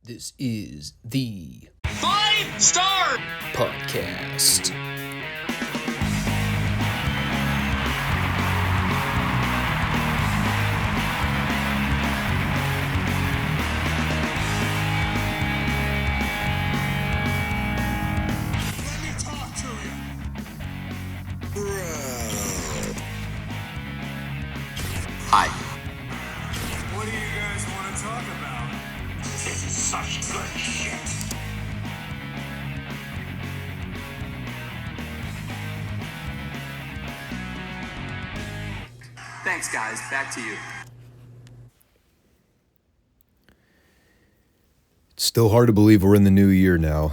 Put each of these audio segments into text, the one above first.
This is the Five Starr Podcast. Let me talk to you. Hi. What do you guys want to talk about? This is such good shit. Thanks, guys. Back to you. It's still hard to believe we're in the new year now.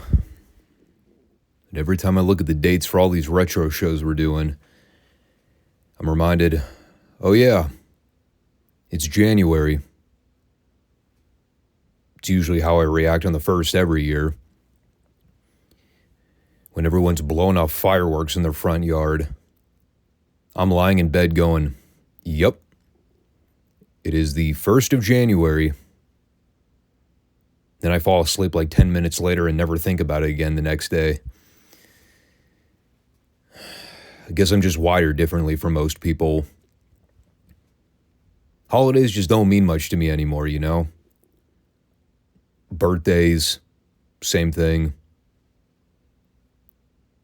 And every time I look at the dates for all these retro shows we're doing, I'm reminded, oh yeah, it's January. It's usually how I react on the first every year. When everyone's blowing off fireworks in their front yard, I'm lying in bed going, yep, it is the 1st of January. Then I fall asleep like 10 minutes later and never think about it again the next day. I guess I'm just wired differently from most people. Holidays just don't mean much to me anymore, you know? Birthdays, same thing.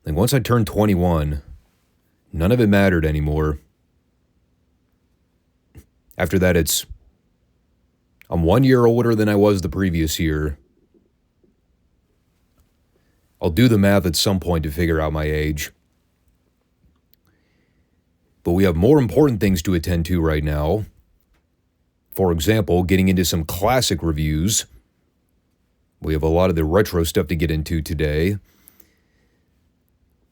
Like once I turned 21, none of it mattered anymore. After that, I'm 1 year older than I was the previous year. I'll do the math at some point to figure out my age. But we have more important things to attend to right now. For example, getting into some classic reviews. We have a lot of the retro stuff to get into today.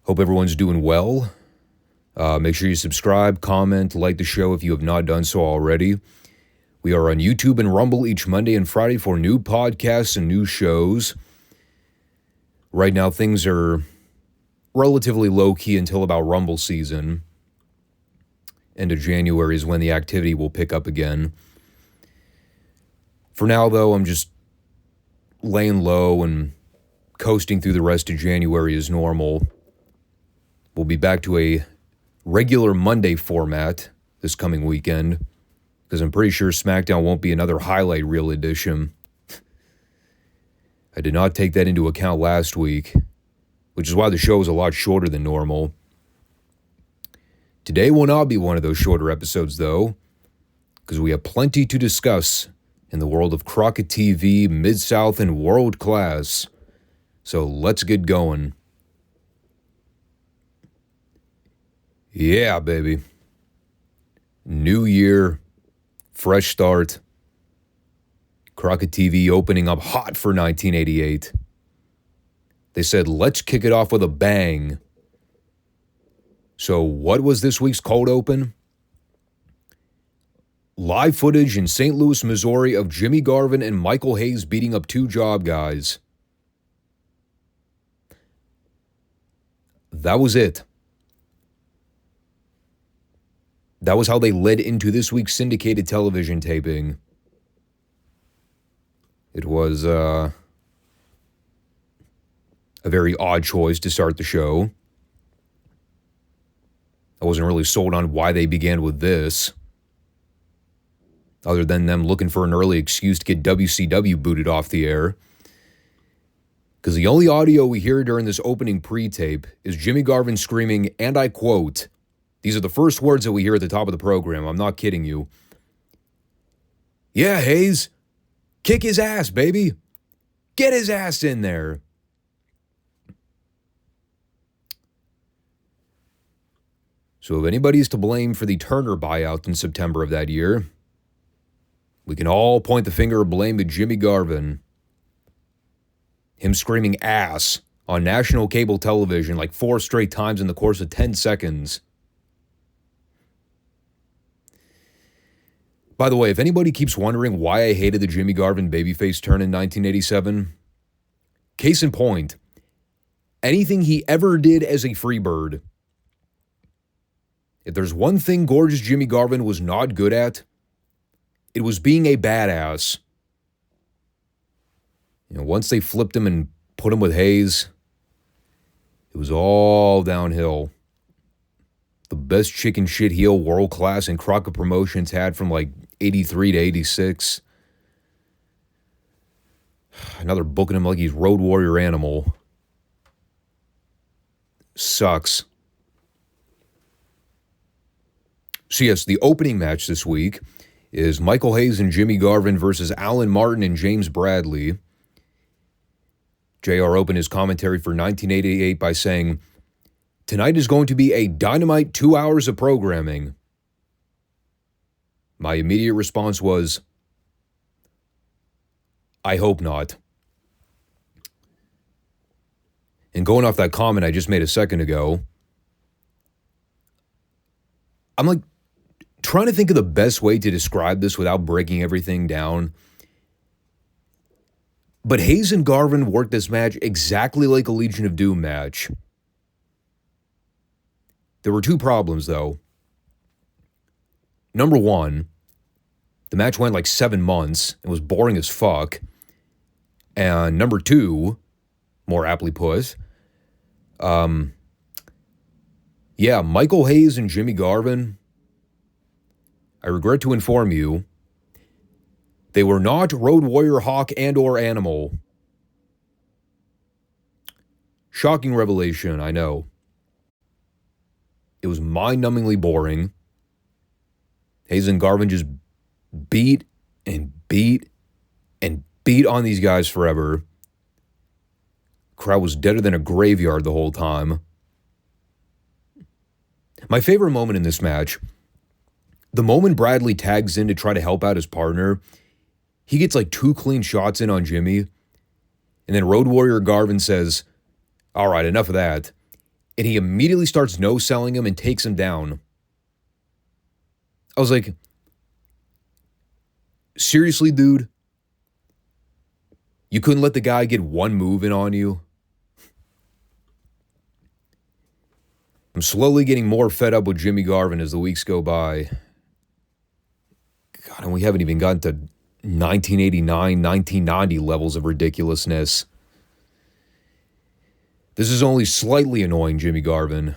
Hope everyone's doing well. Make sure you subscribe, comment, like the show if you have not done so already. We are on YouTube and Rumble each Monday and Friday for new podcasts and new shows. Right now, things are relatively low-key until about Rumble season. End of January is when the activity will pick up again. For now, though, I'm just laying low and coasting through the rest of January as normal. We'll be back to a regular Monday format this coming weekend, because I'm pretty sure SmackDown won't be another highlight reel edition. I did not take that into account last week, which is why the show is a lot shorter than normal. Today will not be one of those shorter episodes, though, because we have plenty to discuss in the world of Crockett TV, Mid-South, and World Class. So let's get going. Yeah, baby. New year, fresh start. Crockett TV opening up hot for 1988. They said, let's kick it off with a bang. So what was this week's cold open? Live footage in St. Louis, Missouri of Jimmy Garvin and Michael Hayes beating up two job guys. That was it. That was how they led into this week's syndicated television taping. It was a very odd choice to start the show. I wasn't really sold on why they began with this, other than them looking for an early excuse to get WCW booted off the air. Because the only audio we hear during this opening pre-tape is Jimmy Garvin screaming, and I quote, these are the first words that we hear at the top of the program, I'm not kidding you. Yeah, Hayes, kick his ass, baby. Get his ass in there. So if anybody's to blame for the Turner buyout in September of that year, we can all point the finger of blame at Jimmy Garvin. Him screaming ass on national cable television like 4 straight times in the course of 10 seconds. By the way, if anybody keeps wondering why I hated the Jimmy Garvin babyface turn in 1987, case in point, anything he ever did as a freebird. If there's one thing gorgeous Jimmy Garvin was not good at, it was being a badass. Once they flipped him and put him with Hayes, it was all downhill. The best chicken shit heel world class and Crockett Promotions had from like 83 to 86. Now they're booking him like he's Road Warrior Animal. Sucks. So yes, the opening match this week is Michael Hayes and Jimmy Garvin versus Alan Martin and James Bradley. JR opened his commentary for 1988 by saying, "Tonight is going to be a dynamite 2 hours of programming." My immediate response was, I hope not. And going off that comment I just made a second ago, I'm like trying to think of the best way to describe this without breaking everything down. But Hayes and Garvin worked this match exactly like a Legion of Doom match. There were two problems, though. Number one, the match went like 7 months and was boring as fuck. And number two, more aptly put, Michael Hayes and Jimmy Garvin, I regret to inform you, they were not Road Warrior Hawk and or Animal. Shocking revelation, I know. It was mind-numbingly boring. Hayes and Garvin just beat and beat and beat on these guys forever. Crowd was deader than a graveyard the whole time. My favorite moment in this match, the moment Bradley tags in to try to help out his partner, he gets like 2 clean shots in on Jimmy, and then Road Warrior Garvin says, "All right, enough of that." And he immediately starts no-selling him and takes him down. I was like, seriously, dude? You couldn't let the guy get one move in on you? I'm slowly getting more fed up with Jimmy Garvin as the weeks go by. God, and we haven't even gotten to 1989, 1990 levels of ridiculousness. This is only slightly annoying, Jimmy Garvin.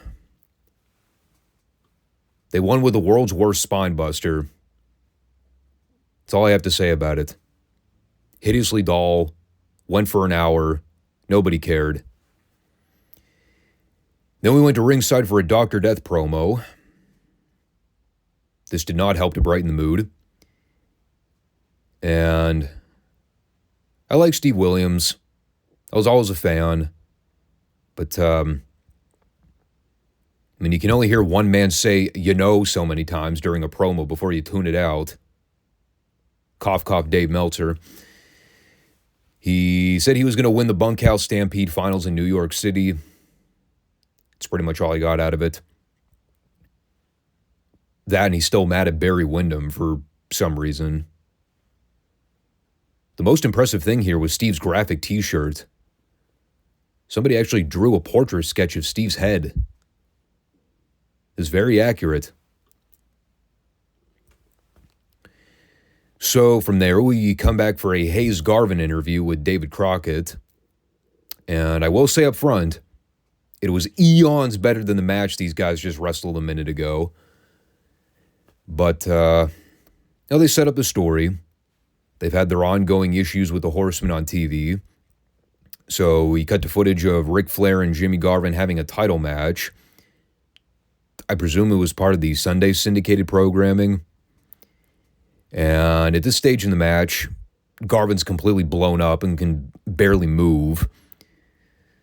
They won with the world's worst spine buster. That's all I have to say about it. Hideously dull, went for an hour, nobody cared. Then we went to ringside for a Dr. Death promo. This did not help to brighten the mood. And I like Steve Williams. I was always a fan. But, you can only hear one man say, so many times during a promo before you tune it out. Cough, cough, Dave Meltzer. He said he was going to win the Bunkhouse Stampede Finals in New York City. It's pretty much all I got out of it. That, and he's still mad at Barry Windham for some reason. The most impressive thing here was Steve's graphic t-shirt. Somebody actually drew a portrait sketch of Steve's head. It's very accurate. So from there, we come back for a Hayes Garvin interview with David Crockett. And I will say up front, it was eons better than the match these guys just wrestled a minute ago. But now they set up the story. They've had their ongoing issues with the Horsemen on TV. So we cut to footage of Ric Flair and Jimmy Garvin having a title match. I presume it was part of the Sunday syndicated programming. And at this stage in the match, Garvin's completely blown up and can barely move.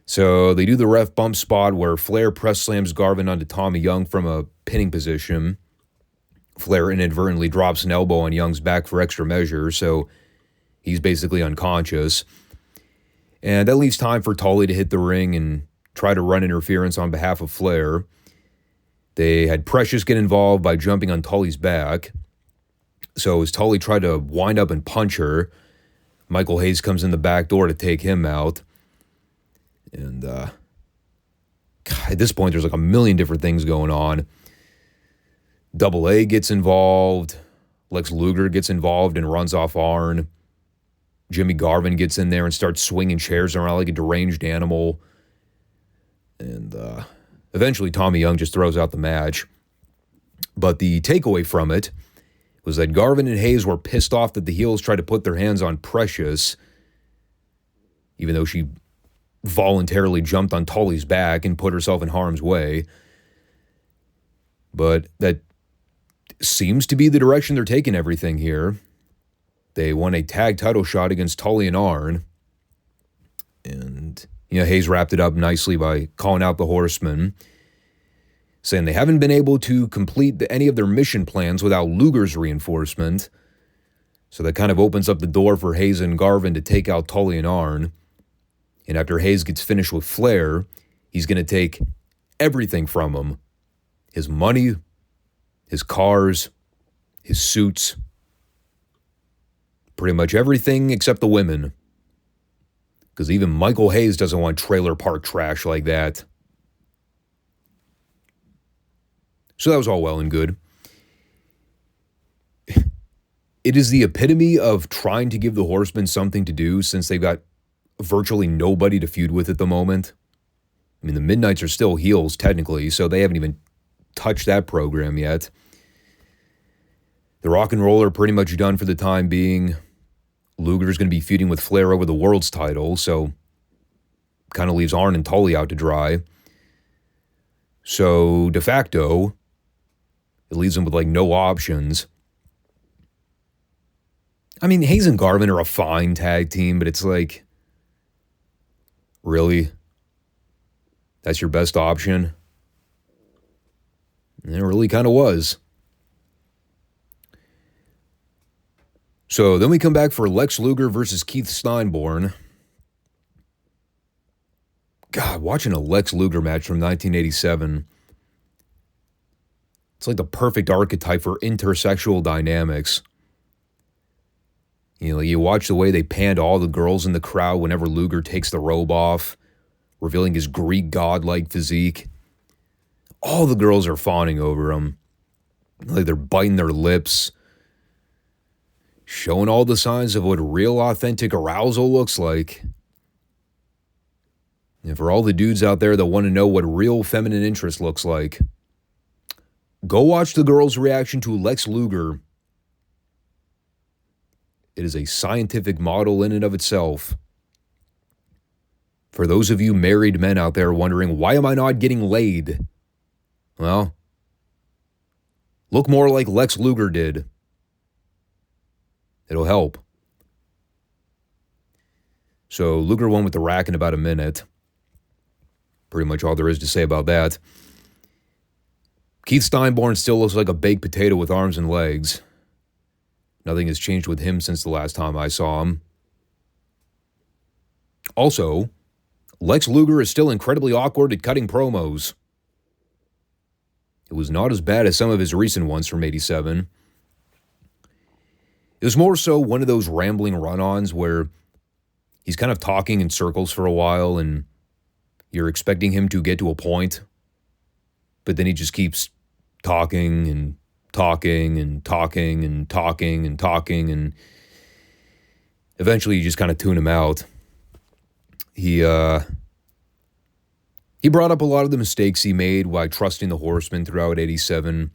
So they do the ref bump spot where Flair press slams Garvin onto Tommy Young from a pinning position. Flair inadvertently drops an elbow on Young's back for extra measure, so he's basically unconscious. And that leaves time for Tully to hit the ring and try to run interference on behalf of Flair. They had Precious get involved by jumping on Tully's back. So as Tully tried to wind up and punch her, Michael Hayes comes in the back door to take him out. And at this point, there's like a million different things going on. Double A gets involved. Lex Luger gets involved and runs off Arn. Jimmy Garvin gets in there and starts swinging chairs around like a deranged animal. And eventually Tommy Young just throws out the match. But the takeaway from it was that Garvin and Hayes were pissed off that the heels tried to put their hands on Precious, even though she voluntarily jumped on Tully's back and put herself in harm's way. But that seems to be the direction they're taking everything here. They won a tag title shot against Tully and Arn. And, Hayes wrapped it up nicely by calling out the Horsemen, saying they haven't been able to complete any of their mission plans without Luger's reinforcement. So that kind of opens up the door for Hayes and Garvin to take out Tully and Arn. And after Hayes gets finished with Flair, he's going to take everything from him. His money, his cars, his suits, pretty much everything except the women. Because even Michael Hayes doesn't want trailer park trash like that. So that was all well and good. It is the epitome of trying to give the Horsemen something to do since they've got virtually nobody to feud with at the moment. I mean, the Midnights are still heels technically, so they haven't even touched that program yet. The Rock and Roll are pretty much done for the time being. Luger's going to be feuding with Flair over the world's title, so kind of leaves Arn and Tully out to dry. So, de facto, it leaves them with, no options. I mean, Hayes and Garvin are a fine tag team, but it's like, really? That's your best option? And it really kind of was. So then we come back for Lex Luger versus Keith Steinborn. God, watching a Lex Luger match from 1987, it's like the perfect archetype for intersexual dynamics. You watch the way they panned all the girls in the crowd whenever Luger takes the robe off, revealing his Greek god-like physique. All the girls are fawning over him. Like they're biting their lips, showing all the signs of what real authentic arousal looks like. And for all the dudes out there that want to know what real feminine interest looks like, go watch the girls' reaction to Lex Luger. It is a scientific model in and of itself. For those of you married men out there wondering, why am I not getting laid? Well, look more like Lex Luger did. It'll help. So Luger won with the rack in about a minute. Pretty much all there is to say about that. Keith Steinborn still looks like a baked potato with arms and legs. Nothing has changed with him since the last time I saw him. Also, Lex Luger is still incredibly awkward at cutting promos. It was not as bad as some of his recent ones from '87. It was more so one of those rambling run-ons where he's kind of talking in circles for a while and you're expecting him to get to a point, but then he just keeps talking and talking and talking and talking and talking, and eventually you just kind of tune him out. He brought up a lot of the mistakes he made while trusting the Horsemen throughout '87.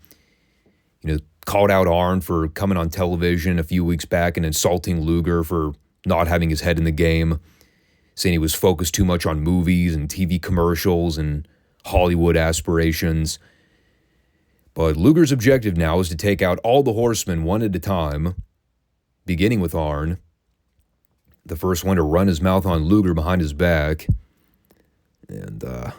Called out Arn for coming on television a few weeks back and insulting Luger for not having his head in the game, saying he was focused too much on movies and TV commercials and Hollywood aspirations. But Luger's objective now is to take out all the Horsemen one at a time, beginning with Arn, the first one to run his mouth on Luger behind his back. And there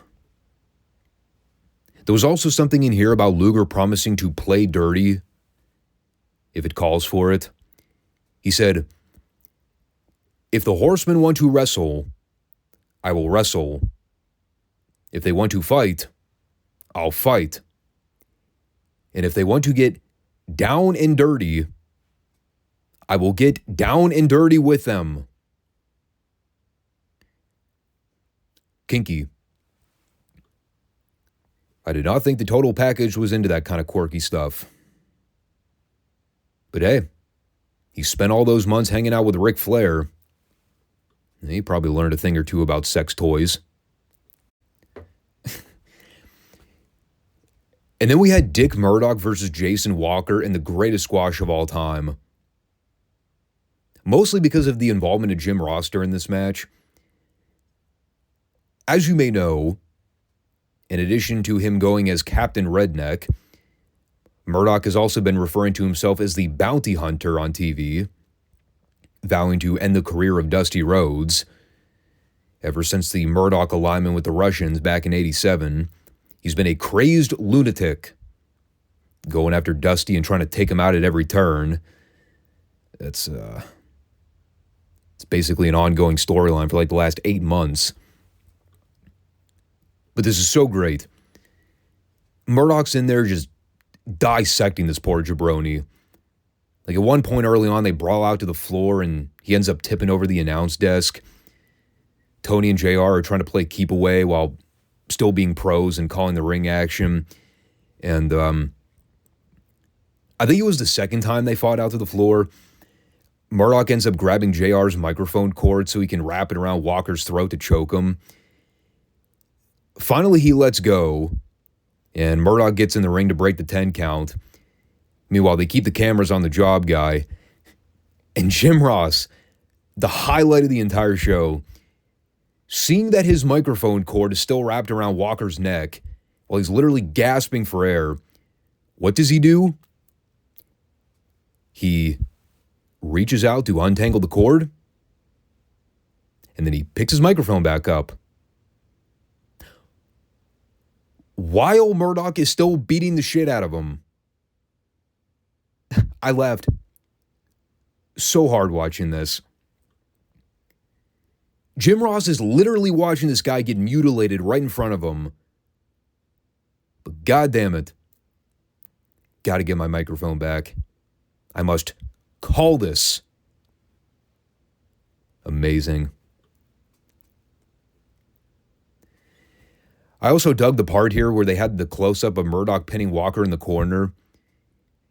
was also something in here about Luger promising to play dirty if it calls for it. He said, "If the Horsemen want to wrestle, I will wrestle. If they want to fight, I'll fight. And if they want to get down and dirty, I will get down and dirty with them." Kinky. I did not think the total package was into that kind of quirky stuff. But hey, he spent all those months hanging out with Ric Flair. He probably learned a thing or two about sex toys. And then we had Dick Murdoch versus Jason Walker in the greatest squash of all time. Mostly because of the involvement of Jim Ross during this match. As you may know, in addition to him going as Captain Redneck, Murdoch has also been referring to himself as the bounty hunter on TV, vowing to end the career of Dusty Rhodes. Ever since the Murdoch alignment with the Russians back in '87, he's been a crazed lunatic, going after Dusty and trying to take him out at every turn. It's basically an ongoing storyline for like the last 8 months. But this is so great. Murdoch's in there just dissecting this poor jabroni. Like at one point early on, they brawl out to the floor and he ends up tipping over the announce desk. Tony and JR are trying to play keep away while still being pros and calling the ring action. And I think it was the second time they fought out to the floor. Murdoch ends up grabbing JR's microphone cord so he can wrap it around Walker's throat to choke him. Finally, he lets go, and Murdoch gets in the ring to break the 10 count. Meanwhile, they keep the cameras on the job guy. And Jim Ross, the highlight of the entire show, seeing that his microphone cord is still wrapped around Walker's neck while he's literally gasping for air, what does he do? He reaches out to untangle the cord, and then he picks his microphone back up. While Murdoch is still beating the shit out of him. I laughed so hard watching this. Jim Ross is literally watching this guy get mutilated right in front of him. But goddamn it, gotta get my microphone back. I must call this. Amazing. I also dug the part here where they had the close-up of Murdoch pinning Walker in the corner.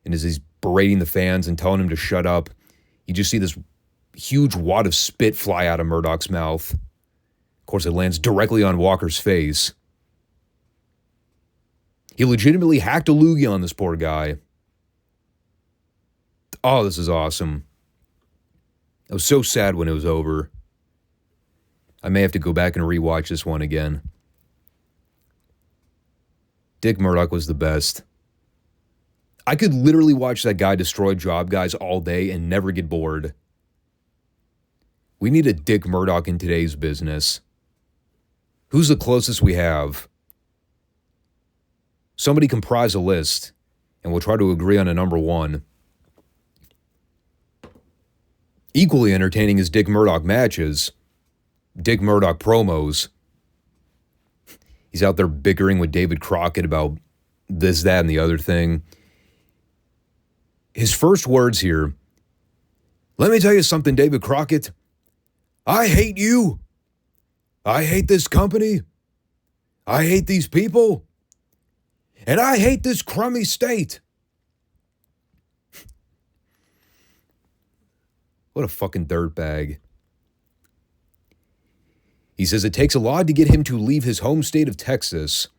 And as he's berating the fans and telling him to shut up, you just see this huge wad of spit fly out of Murdoch's mouth. Of course, it lands directly on Walker's face. He legitimately hacked a loogie on this poor guy. Oh, this is awesome. I was so sad when it was over. I may have to go back and rewatch this one again. Dick Murdoch was the best. I could literally watch that guy destroy job guys all day and never get bored. We need a Dick Murdoch in today's business. Who's the closest we have? Somebody comprise a list, and we'll try to agree on a number one. Equally entertaining as Dick Murdoch matches, Dick Murdoch promos. He's out there bickering with David Crockett about this, that, and the other thing. His first words here, "Let me tell you something, David Crockett. I hate you. I hate this company. I hate these people. And I hate this crummy state." What a fucking dirtbag. He says it takes a lot to get him to leave his home state of Texas.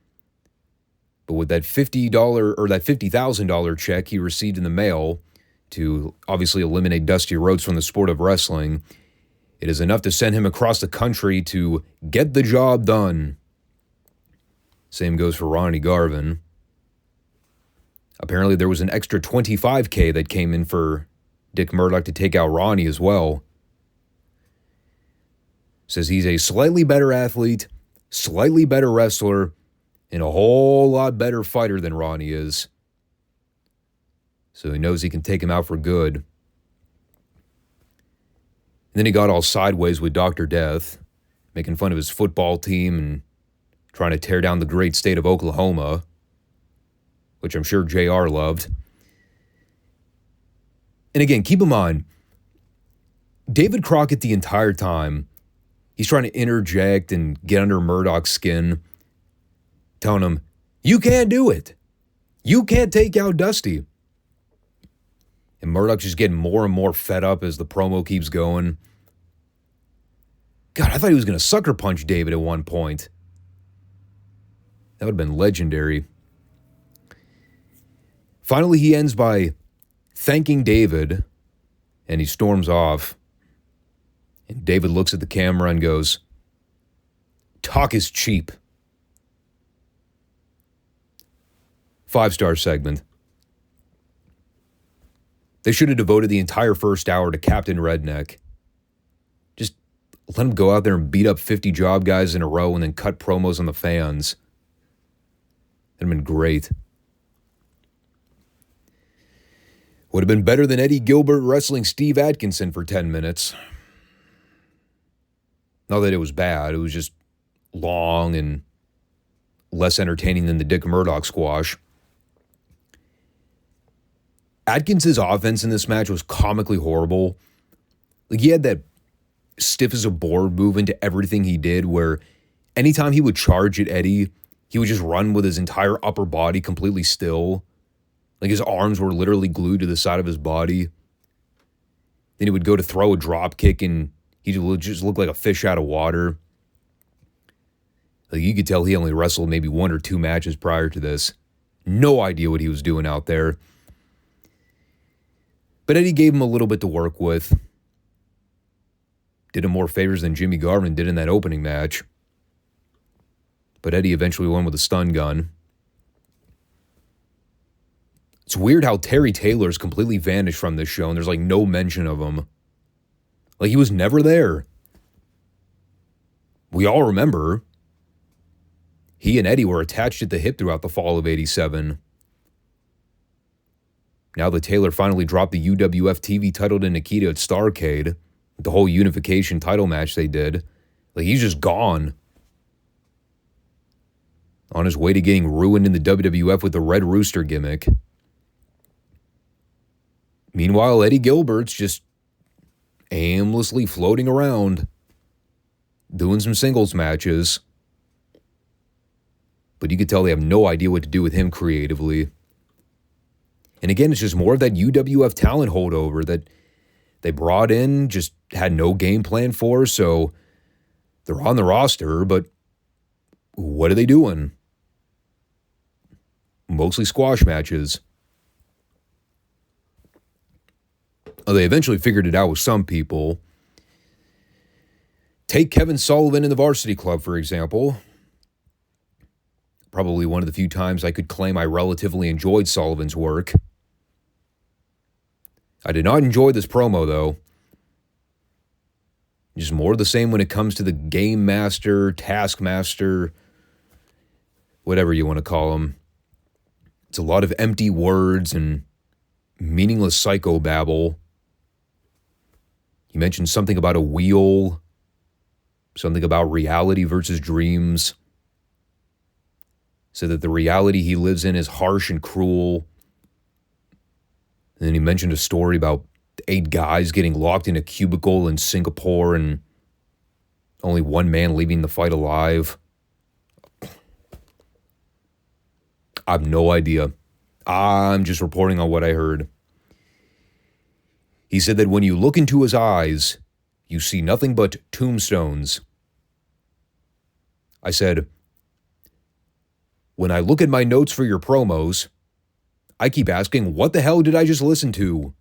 But with that $50 or that $50,000 check he received in the mail to obviously eliminate Dusty Rhodes from the sport of wrestling, it is enough to send him across the country to get the job done. Same goes for Ronnie Garvin. Apparently there was an extra $25K that came in for Dick Murdoch to take out Ronnie as well. Says he's a slightly better athlete, slightly better wrestler, and a whole lot better fighter than Ronnie is. So he knows he can take him out for good. And then he got all sideways with Dr. Death, making fun of his football team and trying to tear down the great state of Oklahoma, which I'm sure JR loved. And again, keep in mind, David Crockett the entire time, he's trying to interject and get under Murdoch's skin, telling him, "You can't do it. You can't take out Dusty." And Murdoch's just getting more and more fed up as the promo keeps going. God, I thought he was going to sucker punch David at one point. That would have been legendary. Finally, he ends by thanking David, and he storms off. And David looks at the camera and goes, "Talk is cheap." 5-star segment. They should have devoted the entire first hour to Captain Redneck. Just let him go out there and beat up 50 job guys in a row and then cut promos on the fans. That'd have been great. Would have been better than Eddie Gilbert wrestling Steve Atkinson for 10 minutes. Not that it was bad, it was just long and less entertaining than the Dick Murdoch squash. Atkinson's offense in this match was comically horrible. Like, he had that stiff as a board move into everything he did, where anytime he would charge at Eddie, he would just run with his entire upper body completely still. Like, his arms were literally glued to the side of his body. Then he would go to throw a drop kick and he would just look like a fish out of water. Like, you could tell he only wrestled maybe 1 or 2 matches prior to this. No idea what he was doing out there. But Eddie gave him a little bit to work with. Did him more favors than Jimmy Garvin did in that opening match. But Eddie eventually won with a stun gun. It's weird how Terry Taylor's completely vanished from this show and there's like no mention of him. Like, he was never there. We all remember he and Eddie were attached at the hip throughout the fall of '87. Now that Taylor finally dropped the UWF TV title to Nikita at Starrcade, the whole unification title match they did, like, he's just gone. On his way to getting ruined in the WWF with the Red Rooster gimmick. Meanwhile, Eddie Gilbert's just aimlessly floating around, doing some singles matches. But you could tell they have no idea what to do with him creatively. And again, it's just more of that UWF talent holdover that they brought in, just had no game plan for, so they're on the roster, but what are they doing? Mostly squash matches. Oh, they eventually figured it out with some people. Take Kevin Sullivan in the Varsity Club, for example. Probably one of the few times I could claim I relatively enjoyed Sullivan's work. I did not enjoy this promo, though. Just more of the same when it comes to the Game Master, Taskmaster, whatever you want to call him. It's a lot of empty words and meaningless psychobabble. He mentioned something about a wheel, something about reality versus dreams. Said that the reality he lives in is harsh and cruel. And then he mentioned a story about 8 guys getting locked in a cubicle in Singapore and only one man leaving the fight alive. I have no idea. I'm just reporting on what I heard. He said that when you look into his eyes, you see nothing but tombstones. I said, when I look at my notes for your promos, I keep asking, what the hell did I just listen to?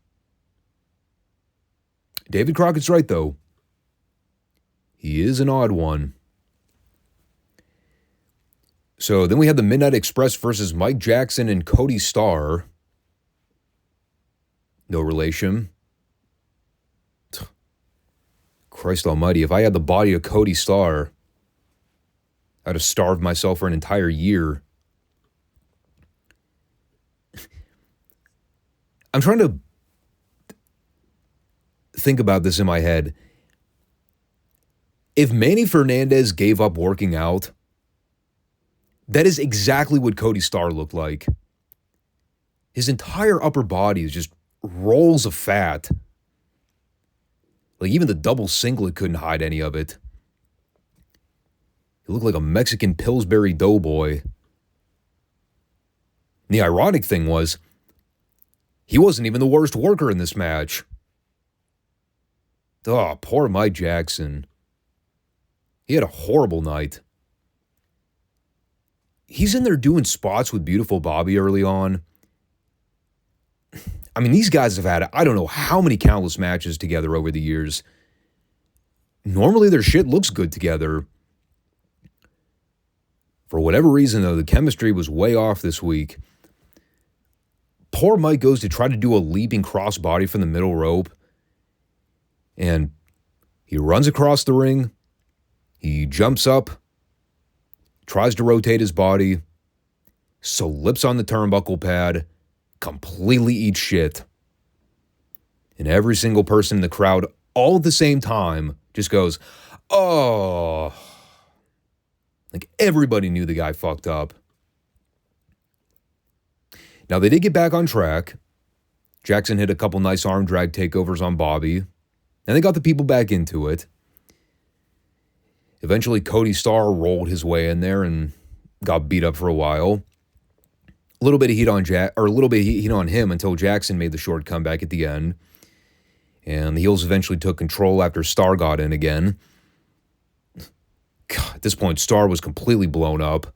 David Crockett's right, though. He is an odd one. So then we had the Midnight Express versus Mike Jackson and Cody Starr. No relation. Christ almighty, if I had the body of Cody Starr, I'd have starved myself for an entire year. I'm trying to think about this in my head. If Manny Fernandez gave up working out, that is exactly what Cody Starr looked like. His entire upper body is just rolls of fat. Like, even the double singlet couldn't hide any of it. He looked like a Mexican Pillsbury doughboy. And the ironic thing was, he wasn't even the worst worker in this match. Oh, poor Mike Jackson. He had a horrible night. He's in there doing spots with Beautiful Bobby early on. I mean, these guys have had, I don't know how many countless matches together over the years. Normally their shit looks good together. For whatever reason, though, the chemistry was way off this week. Poor Mike goes to try to do a leaping crossbody from the middle rope. And he runs across the ring. He jumps up. Tries to rotate his body. So lips on the turnbuckle pad. Completely eats shit. And every single person in the crowd, all at the same time, just goes, oh. Like everybody knew the guy fucked up. Now, they did get back on track. Jackson hit a couple nice arm drag takeovers on Bobby. And they got the people back into it. Eventually, Cody Starr rolled his way in there and got beat up for a while. A little bit of heat on him until Jackson made the short comeback at the end. And the heels eventually took control after Starr got in again. God, at this point, Starr was completely blown up.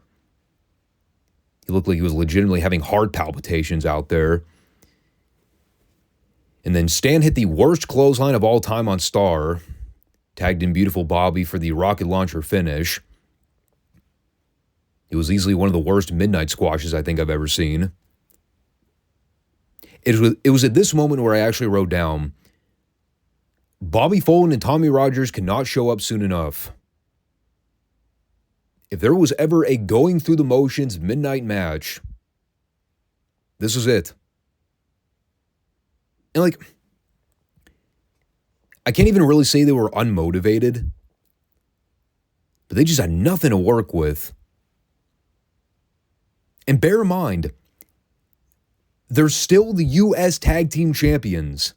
He looked like he was legitimately having heart palpitations out there. And then Stan hit the worst clothesline of all time on Starr. Tagged in Beautiful Bobby for the rocket launcher finish. It was easily one of the worst midnight squashes I think I've ever seen. It was at this moment where I actually wrote down, Bobby Fulton and Tommy Rogers cannot show up soon enough. If there was ever a going through the motions midnight match, this was it. And like, I can't even really say they were unmotivated, but they just had nothing to work with. And bear in mind, they're still the U.S. Tag Team Champions.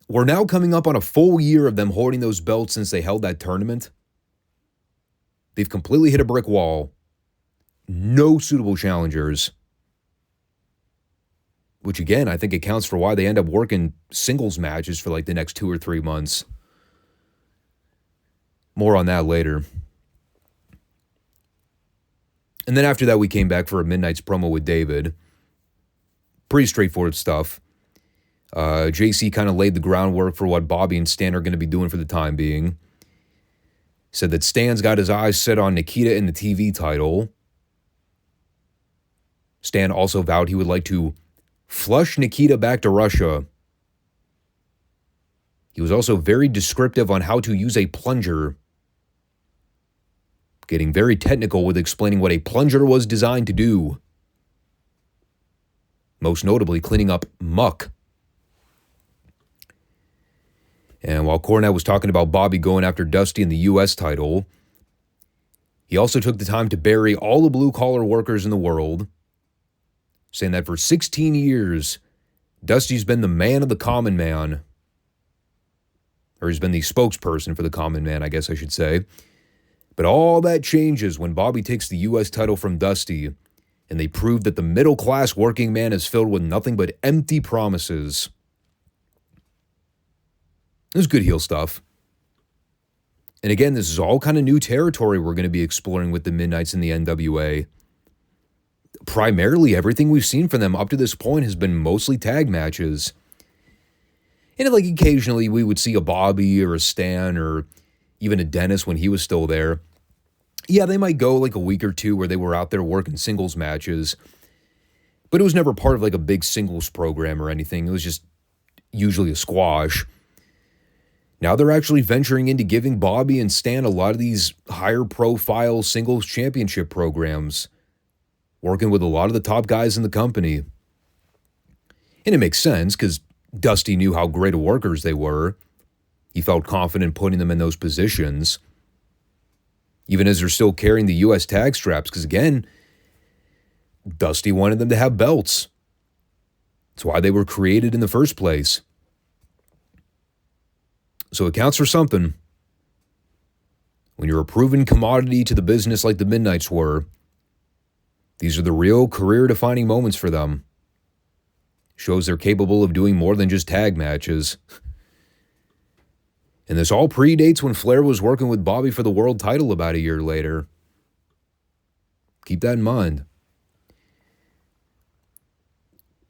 We're now coming up on a full year of them holding those belts since they held that tournament. They've completely hit a brick wall. No suitable challengers. Which again, I think accounts for why they end up working singles matches for like the next 2 or 3 months. More on that later. And then after that, we came back for a Midnight's promo with David. Pretty straightforward stuff. JC kind of laid the groundwork for what Bobby and Stan are going to be doing for the time being. Said that Stan's got his eyes set on Nikita and the TV title. Stan also vowed he would like to flush Nikita back to Russia. He was also very descriptive on how to use a plunger. Getting very technical with explaining what a plunger was designed to do. Most notably, cleaning up muck. And while Cornette was talking about Bobby going after Dusty in the U.S. title, he also took the time to bury all the blue-collar workers in the world, saying that for 16 years, Dusty's been the man of the common man. Or he's been the spokesperson for the common man, I guess I should say. But all that changes when Bobby takes the U.S. title from Dusty, and they prove that the middle-class working man is filled with nothing but empty promises. It was good heel stuff. And again, this is all kind of new territory we're going to be exploring with the Midnights in the NWA. Primarily, everything we've seen from them up to this point has been mostly tag matches. And like occasionally we would see a Bobby or a Stan or even a Dennis when he was still there. Yeah, they might go like a week or two where they were out there working singles matches. But it was never part of like a big singles program or anything. It was just usually a squash. Now they're actually venturing into giving Bobby and Stan a lot of these higher profile singles championship programs. Working with a lot of the top guys in the company. And it makes sense because Dusty knew how great of workers they were. He felt confident putting them in those positions. Even as they're still carrying the U.S. tag straps. Because again, Dusty wanted them to have belts. That's why they were created in the first place. So it counts for something. When you're a proven commodity to the business like the Midnights were, these are the real career-defining moments for them. Shows they're capable of doing more than just tag matches. And this all predates when Flair was working with Bobby for the world title about a year later. Keep that in mind.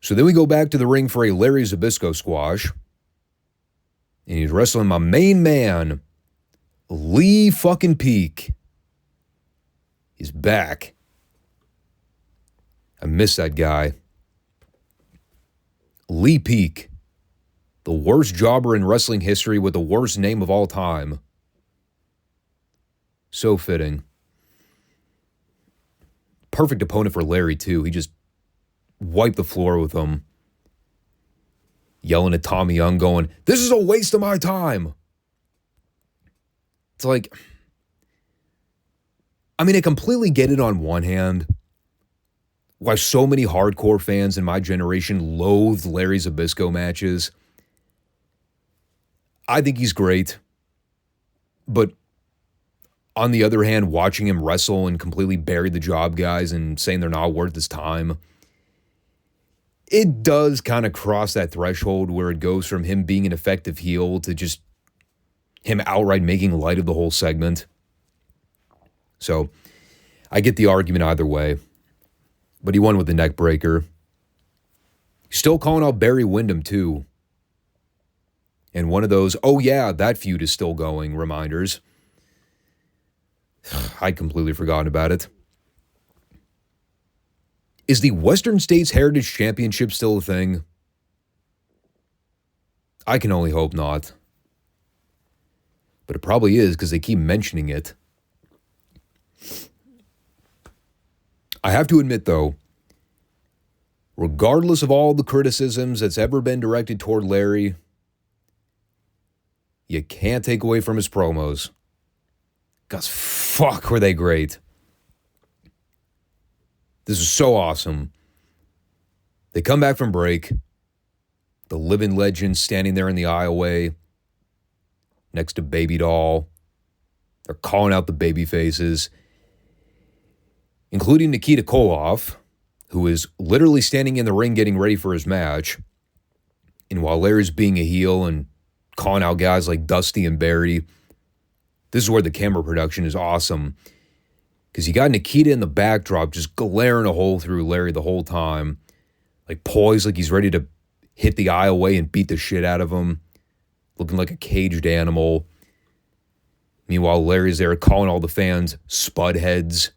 So then we go back to the ring for a Larry Zbyszko squash. And he's wrestling my main man, Lee fucking Peak. He's back. I miss that guy. Lee Peak. The worst jobber in wrestling history with the worst name of all time. So fitting. Perfect opponent for Larry, too. He just wiped the floor with him. Yelling at Tommy Young, going, "This is a waste of my time." It's like, I mean, I completely get it on one hand. Why so many hardcore fans in my generation loathe Larry Zbyszko matches. I think he's great. But on the other hand, watching him wrestle and completely bury the job guys and saying they're not worth his time, it does kind of cross that threshold where it goes from him being an effective heel to just him outright making light of the whole segment. So I get the argument either way. But he won with the neck breaker. Still calling out Barry Windham, too. And one of those, oh yeah, that feud is still going, reminders. I'd completely forgotten about it. Is the Western States Heritage Championship still a thing? I can only hope not. But it probably is because they keep mentioning it. I have to admit, though, regardless of all the criticisms that's ever been directed toward Larry, you can't take away from his promos. Because fuck, were they great. This is so awesome. They come back from break. The living legend standing there in the aisleway next to Baby Doll. They're calling out the baby faces, including Nikita Koloff, who is literally standing in the ring getting ready for his match. And while Larry's being a heel and calling out guys like Dusty and Barry, this is where the camera production is awesome. Because you got Nikita in the backdrop just glaring a hole through Larry the whole time. Like poised, like he's ready to hit the aisleway and beat the shit out of him. Looking like a caged animal. Meanwhile, Larry's there calling all the fans spud heads.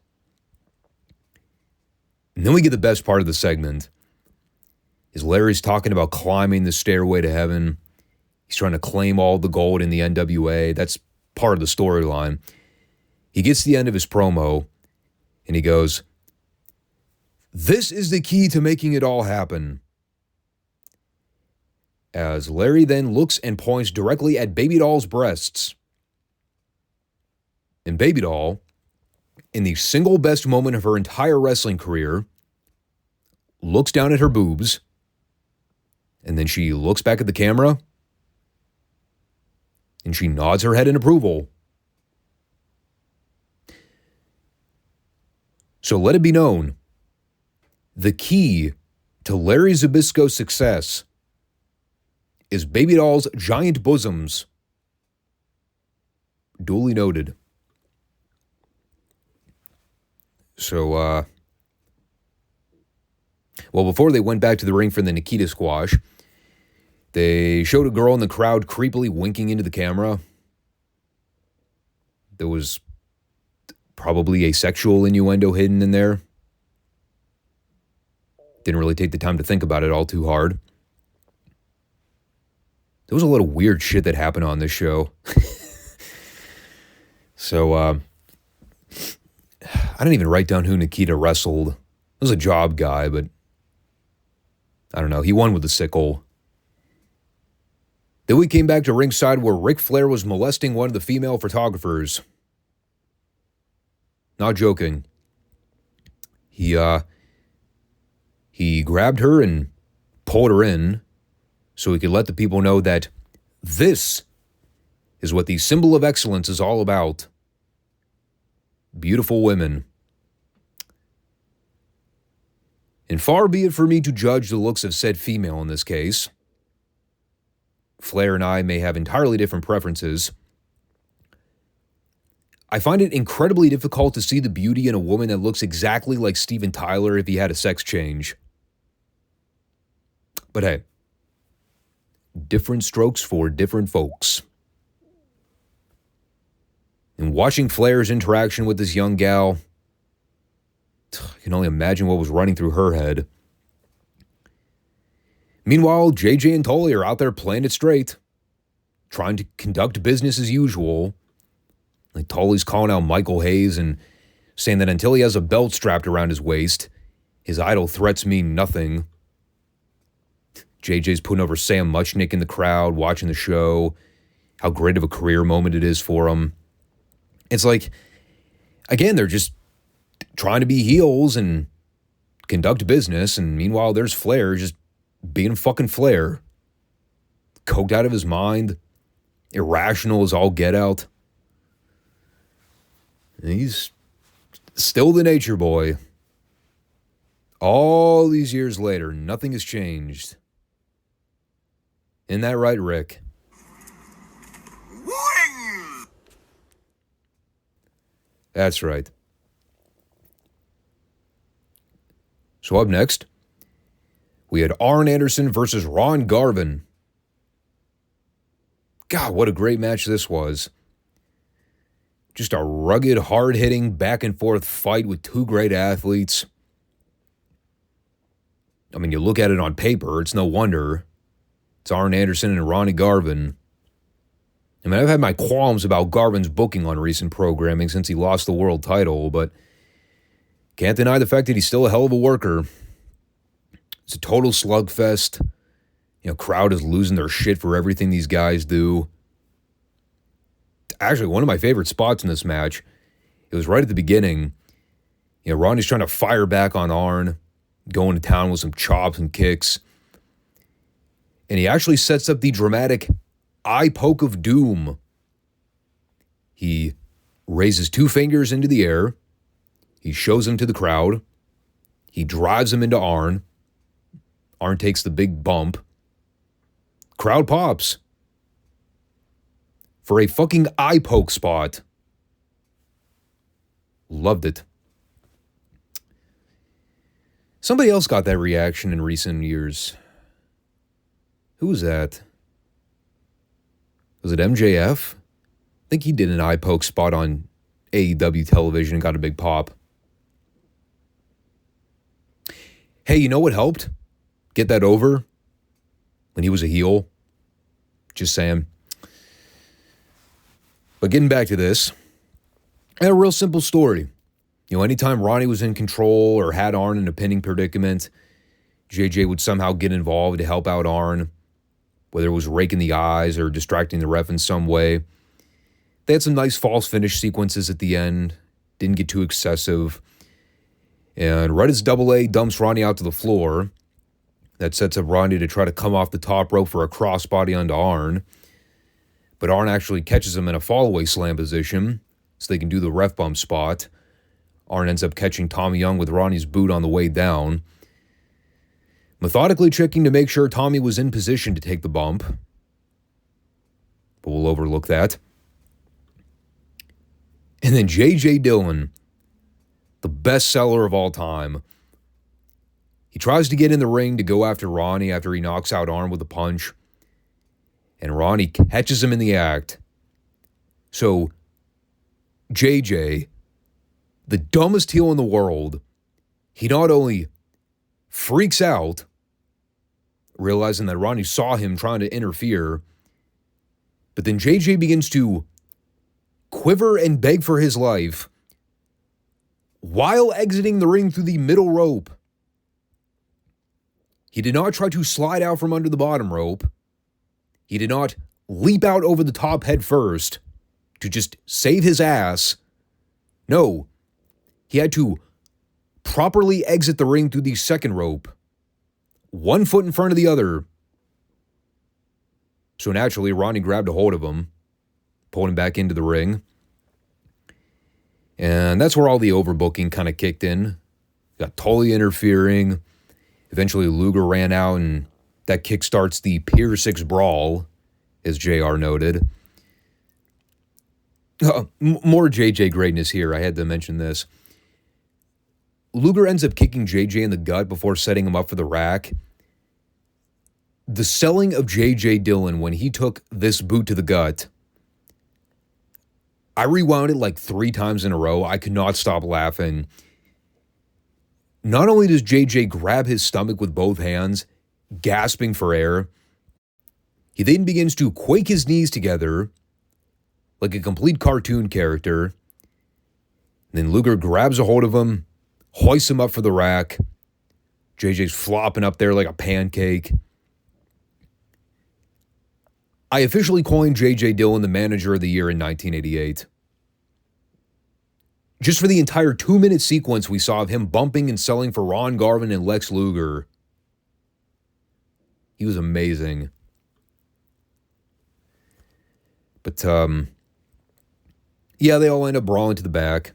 And then we get the best part of the segment. Is Larry's talking about climbing the stairway to heaven. He's trying to claim all the gold in the NWA. That's part of the storyline. He gets to the end of his promo, and he goes, "This is the key to making it all happen." As Larry then looks and points directly at Baby Doll's breasts. And Baby Doll, in the single best moment of her entire wrestling career, looks down at her boobs, and then she looks back at the camera, and she nods her head in approval. So let it be known, the key to Larry Zbyszko's success is Baby Doll's giant bosoms. Duly noted. So, well, before they went back to the ring for the Nikita squash, they showed a girl in the crowd creepily winking into the camera. There was probably a sexual innuendo hidden in there. Didn't really take the time to think about it all too hard. There was a lot of weird shit that happened on this show. So, I didn't even write down who Nikita wrestled. It was a job guy, but I don't know. He won with the sickle. Then we came back to ringside where Ric Flair was molesting one of the female photographers. Not joking. He grabbed her and pulled her in so he could let the people know that this is what the symbol of excellence is all about. Beautiful women. And far be it for me to judge the looks of said female in this case. Flair and I may have entirely different preferences, I find it incredibly difficult to see the beauty in a woman that looks exactly like Steven Tyler if he had a sex change. But hey, different strokes for different folks. And watching Flair's interaction with this young gal, I can only imagine what was running through her head. Meanwhile, JJ and Tully are out there playing it straight, trying to conduct business as usual. Like Tully's calling out Michael Hayes and saying that until he has a belt strapped around his waist, his idle threats mean nothing. JJ's putting over Sam Muchnick in the crowd, watching the show, how great of a career moment it is for him. It's like, again, they're just trying to be heels and conduct business, and meanwhile, there's Flair just being fucking Flair. Coked out of his mind, irrational as all get out. And he's still the nature boy. All these years later, nothing has changed. Isn't that right, Rick? Wing! That's right. So up next, we had Arn Anderson versus Ron Garvin. God, what a great match this was. Just a rugged, hard-hitting, back-and-forth fight with two great athletes. I mean, you look at it on paper, it's no wonder. It's Arn Anderson and Ronnie Garvin. I mean, I've had my qualms about Garvin's booking on recent programming since he lost the world title, but can't deny the fact that he's still a hell of a worker. It's a total slugfest. You know, crowd is losing their shit for everything these guys do. Actually, one of my favorite spots in this match, it was right at the beginning. You know, Ronnie's trying to fire back on Arn, going to town with some chops and kicks. And he actually sets up the dramatic eye poke of doom. He raises two fingers into the air. He shows them to the crowd. He drives them into Arn. Arn takes the big bump. Crowd pops. For a fucking eye poke spot. Loved it. Somebody else got that reaction in recent years. Who was that? Was it MJF? I think he did an eye poke spot on AEW television and got a big pop. Hey, you know what helped get that over when he was a heel? Just saying. But getting back to this, I had a real simple story. You know, anytime Ronnie was in control or had Arn in a pinning predicament, JJ would somehow get involved to help out Arn, whether it was raking the eyes or distracting the ref in some way. They had some nice false finish sequences at the end, didn't get too excessive. And right as Double A dumps Ronnie out to the floor, that sets up Ronnie to try to come off the top rope for a crossbody onto Arn. But Arn actually catches him in a fallaway slam position, so they can do the ref bump spot. Arn ends up catching Tommy Young with Ronnie's boot on the way down, methodically checking to make sure Tommy was in position to take the bump. But we'll overlook that. And then J.J. Dillon, the best seller of all time. He tries to get in the ring to go after Ronnie after he knocks out Arn with a punch. And Ronnie catches him in the act. So, JJ, the dumbest heel in the world, he not only freaks out, realizing that Ronnie saw him trying to interfere, but then JJ begins to quiver and beg for his life while exiting the ring through the middle rope. He did not try to slide out from under the bottom rope. He did not leap out over the top head first to just save his ass. No, he had to properly exit the ring through the second rope, one foot in front of the other. So naturally, Ronnie grabbed a hold of him, pulled him back into the ring. And that's where all the overbooking kind of kicked in. Got Tully interfering. Eventually, Luger ran out, and that kickstarts the Pier 6 brawl as JR noted. More JJ greatness here. I had to mention this. Luger ends up kicking JJ in the gut before setting him up for the rack. The selling of JJ Dillon when he took this boot to the gut, I rewound it like 3 times in a row. I could not stop laughing. Not only does JJ grab his stomach with both hands, gasping for air, he then begins to quake his knees together like a complete cartoon character. Then Luger grabs a hold of him, hoists him up for the rack. JJ's flopping up there like a pancake. I officially coined J.J. Dillon the manager of the year in 1988. Just for the entire 2-minute sequence we saw of him bumping and selling for Ron Garvin and Lex Luger. He was amazing. But, yeah, they all end up brawling to the back.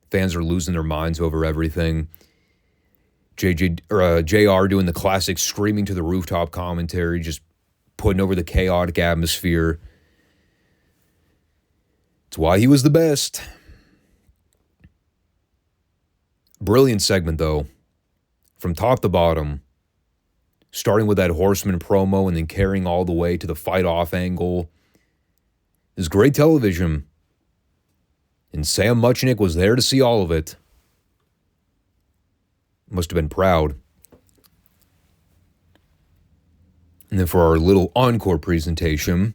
Fans are losing their minds over everything. JR doing the classic screaming to the rooftop commentary, just putting over the chaotic atmosphere. It's why he was the best. Brilliant segment, though. From top to bottom. Starting with that Horseman promo and then carrying all the way to the fight-off angle. It was great television. And Sam Muchnick was there to see all of it. Must have been proud. And then for our little encore presentation,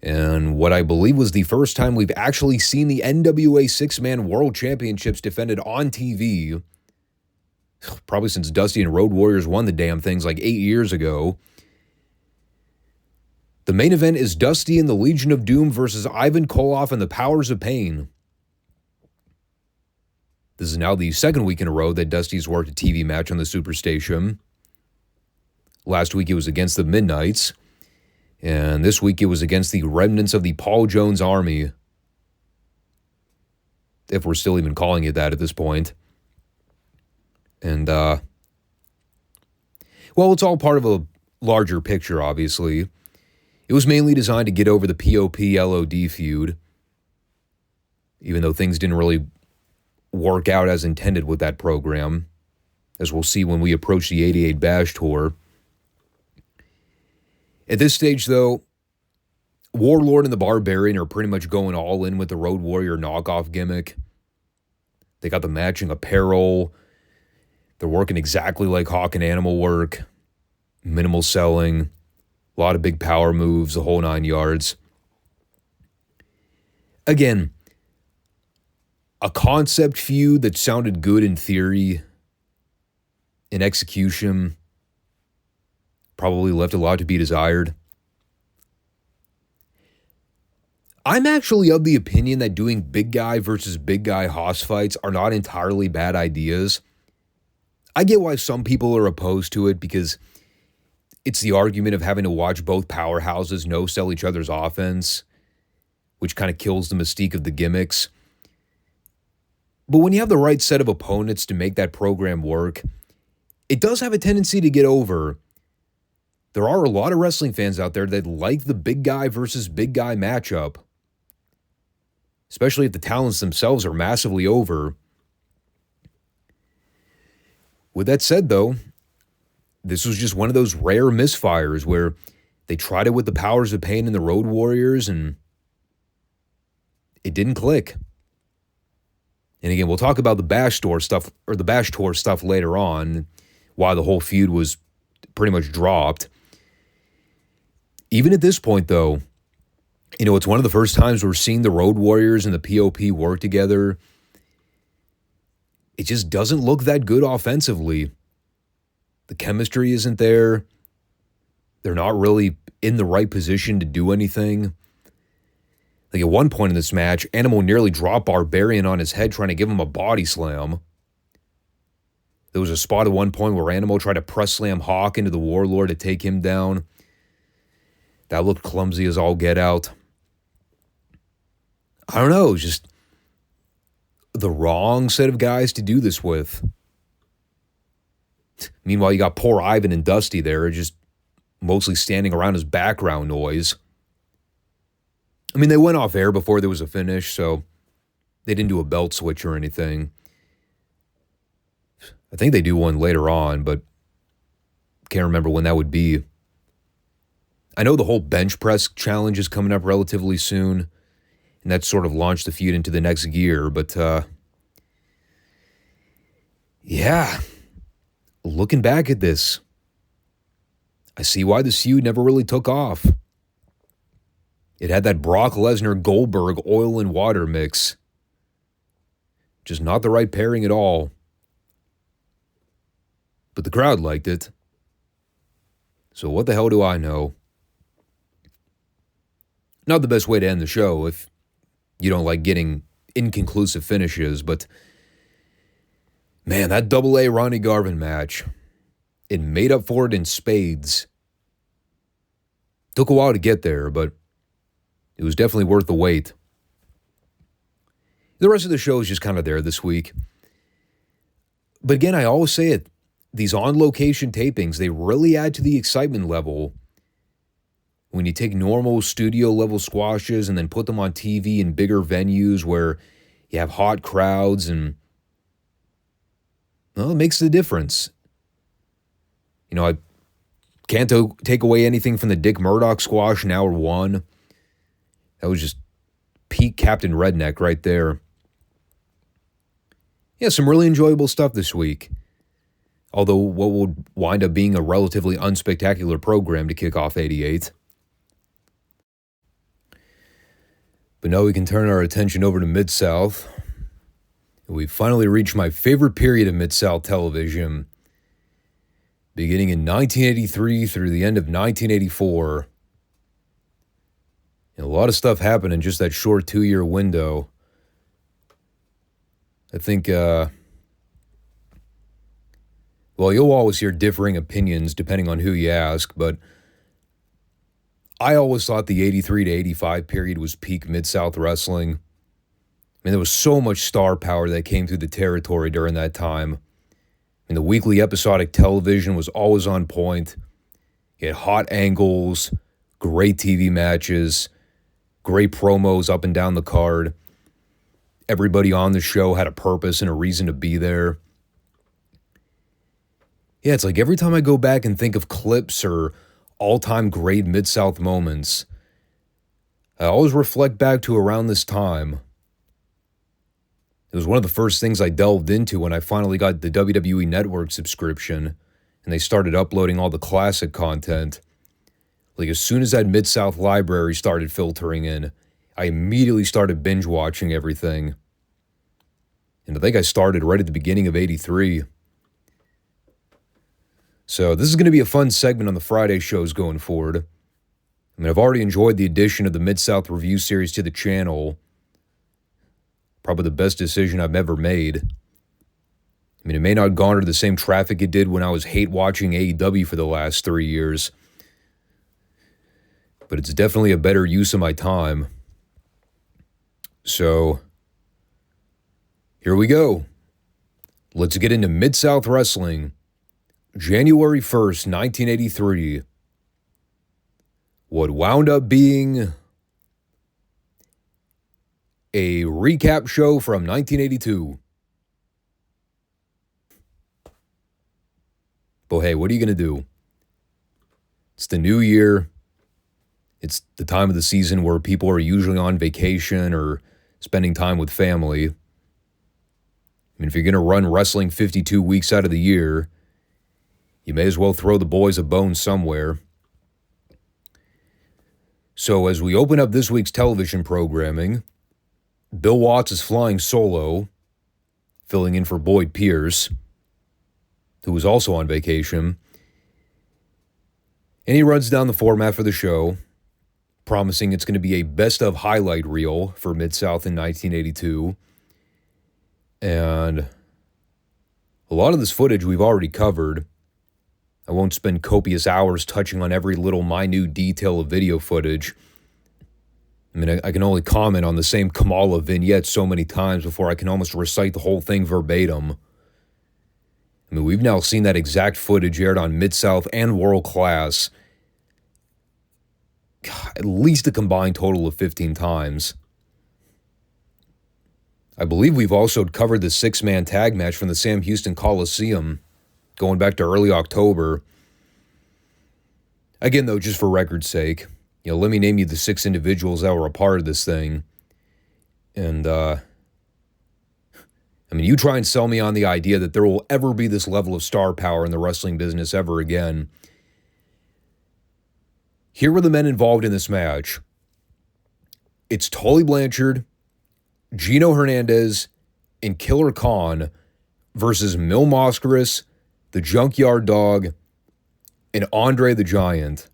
and what I believe was the first time we've actually seen the NWA 6-Man World Championships defended on TV, probably since Dusty and Road Warriors won the damn things like 8 years ago. The main event is Dusty and the Legion of Doom versus Ivan Koloff and the Powers of Pain. This is now the second week in a row that Dusty's worked a TV match on the Superstation. Last week it was against the Midnights, and this week it was against the remnants of the Paul Jones Army, if we're still even calling it that at this point. And, well, it's all part of a larger picture, obviously. It was mainly designed to get over the POP-LOD feud, even though things didn't really work out as intended with that program, as we'll see when we approach the 88 Bash Tour. At this stage, though, Warlord and the Barbarian are pretty much going all in with the Road Warrior knockoff gimmick. They got the matching apparel. They're working exactly like Hawk and Animal work. Minimal selling. A lot of big power moves, the whole 9 yards. Again, a concept feud that sounded good in theory. In execution, probably left a lot to be desired. I'm actually of the opinion that doing big guy versus big guy hoss fights are not entirely bad ideas. I get why some people are opposed to it because it's the argument of having to watch both powerhouses no-sell each other's offense, which kind of kills the mystique of the gimmicks. But when you have the right set of opponents to make that program work, it does have a tendency to get over. There are a lot of wrestling fans out there that like the big guy versus big guy matchup, especially if the talents themselves are massively over. With that said, though, this was just one of those rare misfires where they tried it with the Powers of Pain and the Road Warriors, and it didn't click. And again, we'll talk about the Bash Tour stuff later on, why the whole feud was pretty much dropped. Even at this point, though, it's one of the first times we're seeing the Road Warriors and the POP work together. It just doesn't look that good offensively. The chemistry isn't there. They're not really in the right position to do anything. Like at one point in this match, Animal nearly dropped Barbarian on his head trying to give him a body slam. There was a spot at one point where Animal tried to press slam Hawk into the Warlord to take him down. That looked clumsy as all get out. I don't know, just the wrong set of guys to do this with. Meanwhile, you got poor Ivan and Dusty there, just mostly standing around as background noise. I mean, they went off air before there was a finish, so they didn't do a belt switch or anything. I think they do one later on, but can't remember when that would be. I know the whole bench press challenge is coming up relatively soon, and that sort of launched the feud into the next gear, but yeah, looking back at this, I see why this feud never really took off. It had that Brock Lesnar-Goldberg oil and water mix. Just not the right pairing at all. But the crowd liked it. So what the hell do I know? Not the best way to end the show if you don't like getting inconclusive finishes, but man, that Double-A Ronnie Garvin match, it made up for it in spades. Took a while to get there, but it was definitely worth the wait. The rest of the show is just kind of there this week. But again, I always say it, these on-location tapings, they really add to the excitement level. When you take normal studio-level squashes and then put them on TV in bigger venues where you have hot crowds, and well, it makes the difference. You know, I can't take away anything from the Dick Murdoch squash in hour one. That was just peak Captain Redneck right there. Yeah, some really enjoyable stuff this week. Although what would wind up being a relatively unspectacular program to kick off 88. But now we can turn our attention over to Mid-South. We've finally reached my favorite period of Mid-South television, beginning in 1983 through the end of 1984. And a lot of stuff happened in just that short 2-year window. I think, well, you'll always hear differing opinions depending on who you ask, but I always thought the 83 to 85 period was peak Mid-South wrestling. I mean, there was so much star power that came through the territory during that time. I mean, the weekly episodic television was always on point. You had hot angles, great TV matches, great promos up and down the card. Everybody on the show had a purpose and a reason to be there. Yeah, it's like every time I go back and think of clips or all-time great Mid-South moments, I always reflect back to around this time. It was one of the first things I delved into when I finally got the WWE Network subscription and they started uploading all the classic content. Like as soon as that Mid-South library started filtering in, I immediately started binge-watching everything. And I think I started right at the beginning of 83. So this is going to be a fun segment on the Friday shows going forward. I mean, I've already enjoyed the addition of the Mid-South Review series to the channel. Probably the best decision I've ever made. I mean, it may not garner the same traffic it did when I was hate-watching AEW for the last 3 years. But it's definitely a better use of my time. So, here we go. Let's get into Mid-South Wrestling. January 1st, 1983. What wound up being a recap show from 1982. But hey, what are you going to do? It's the new year. It's the time of the season where people are usually on vacation or spending time with family. I mean, if you're going to run wrestling 52 weeks out of the year, you may as well throw the boys a bone somewhere. So as we open up this week's television programming, Bill Watts is flying solo, filling in for Boyd Pierce, who was also on vacation. And he runs down the format for the show, promising it's going to be a best-of highlight reel for Mid-South in 1982. And a lot of this footage we've already covered. I won't spend copious hours touching on every little minute detail of video footage. I mean, I can only comment on the same Kamala vignette so many times before I can almost recite the whole thing verbatim. I mean, we've now seen that exact footage aired on Mid-South and World Class at least a combined total of 15 times. I believe we've also covered the 6-man tag match from the Sam Houston Coliseum, going back to early October. Again, though, just for record's sake, let me name you the 6 individuals that were a part of this thing. And, you try and sell me on the idea that there will ever be this level of star power in the wrestling business ever again. Here were the men involved in this match. It's Tully Blanchard, Gino Hernandez, and Killer Khan versus Mil Mascaras, the Junkyard Dog, and Andre the Giant.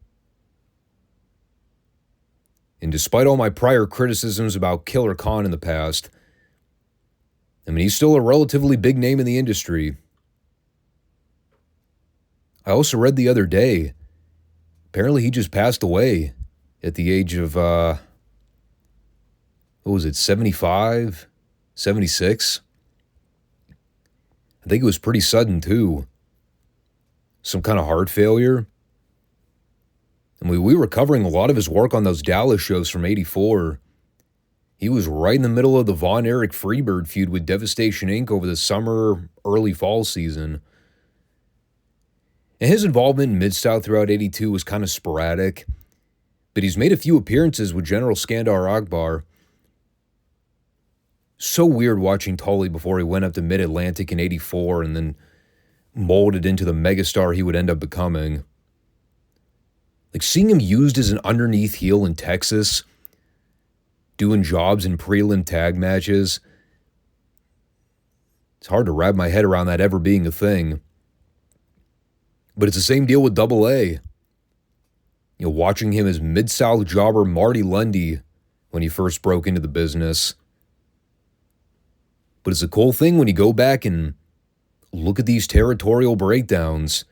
And despite all my prior criticisms about Killer Khan in the past, he's still a relatively big name in the industry. I also read the other day, apparently he just passed away at the age of, 75? 76? I think it was pretty sudden, too. Some kind of heart failure. We were covering a lot of his work on those Dallas shows from '84. He was right in the middle of the Von Erich Freebird feud with Devastation Inc. over the summer, early fall season. And his involvement in Mid-South throughout '82 was kind of sporadic, but he's made a few appearances with General Skandar Akbar. So weird watching Tully before he went up to Mid-Atlantic in '84 and then molded into the megastar he would end up becoming. Seeing him used as an underneath heel in Texas, doing jobs in prelim tag matches, it's hard to wrap my head around that ever being a thing. But it's the same deal with Double A. Watching him as Mid-South jobber Marty Lundy when he first broke into the business. But it's a cool thing when you go back and look at these territorial breakdowns,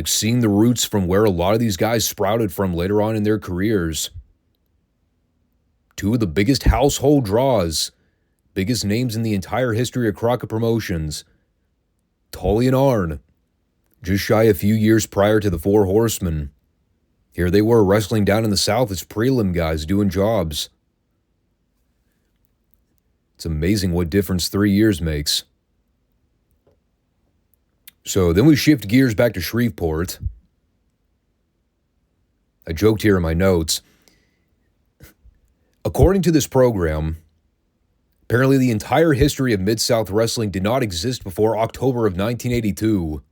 seeing the roots from where a lot of these guys sprouted from later on in their careers. 2 of the biggest household draws, biggest names in the entire history of Crockett Promotions, Tully and Arn, just shy a few years prior to the Four Horsemen. Here they were wrestling down in the South as prelim guys doing jobs. It's amazing what difference 3 years makes. So then we shift gears back to Shreveport. I joked here in my notes. According to this program, apparently the entire history of Mid-South Wrestling did not exist before October of 1982.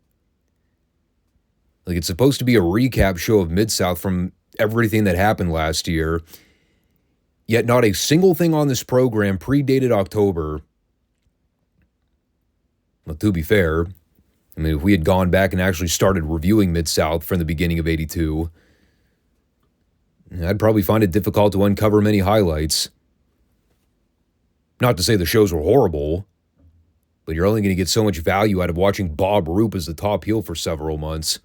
It's supposed to be a recap show of Mid-South from everything that happened last year. Yet not a single thing on this program predated October. Well, to be fair, if we had gone back and actually started reviewing Mid-South from the beginning of '82, I'd probably find it difficult to uncover many highlights. Not to say the shows were horrible, but you're only going to get so much value out of watching Bob Roop as the top heel for several months.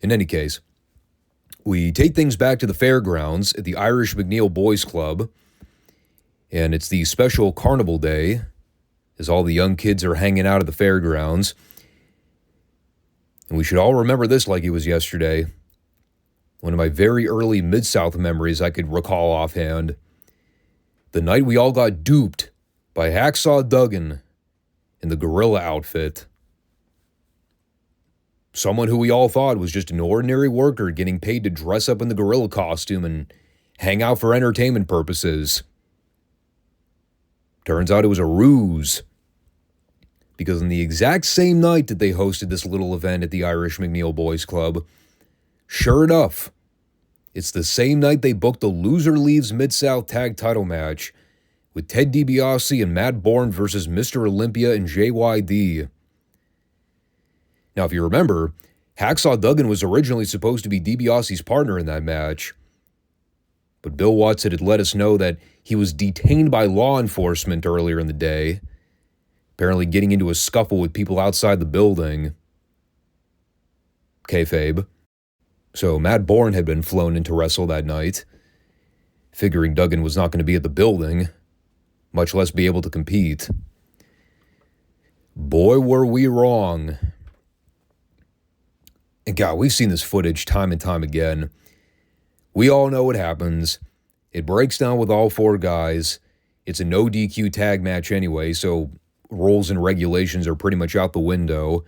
In any case, we take things back to the fairgrounds at the Irish McNeil Boys Club, and it's the special Carnival Day, as all the young kids are hanging out at the fairgrounds. And we should all remember this like it was yesterday. One of my very early Mid-South memories I could recall offhand. The night we all got duped by Hacksaw Duggan in the gorilla outfit. Someone who we all thought was just an ordinary worker getting paid to dress up in the gorilla costume and hang out for entertainment purposes. Turns out it was a ruse. Because on the exact same night that they hosted this little event at the Irish McNeil Boys Club, sure enough, it's the same night they booked the Loser Leaves Mid-South Tag Title match with Ted DiBiase and Matt Bourne versus Mr. Olympia and JYD. Now, if you remember, Hacksaw Duggan was originally supposed to be DiBiase's partner in that match. But Bill Watson had let us know that he was detained by law enforcement earlier in the day, apparently getting into a scuffle with people outside the building. Kayfabe. So Matt Bourne had been flown in to wrestle that night, figuring Duggan was not going to be at the building, much less be able to compete. Boy, were we wrong. And God, we've seen this footage time and time again. We all know what happens. It breaks down with all four guys. It's a no DQ tag match anyway, so rules and regulations are pretty much out the window.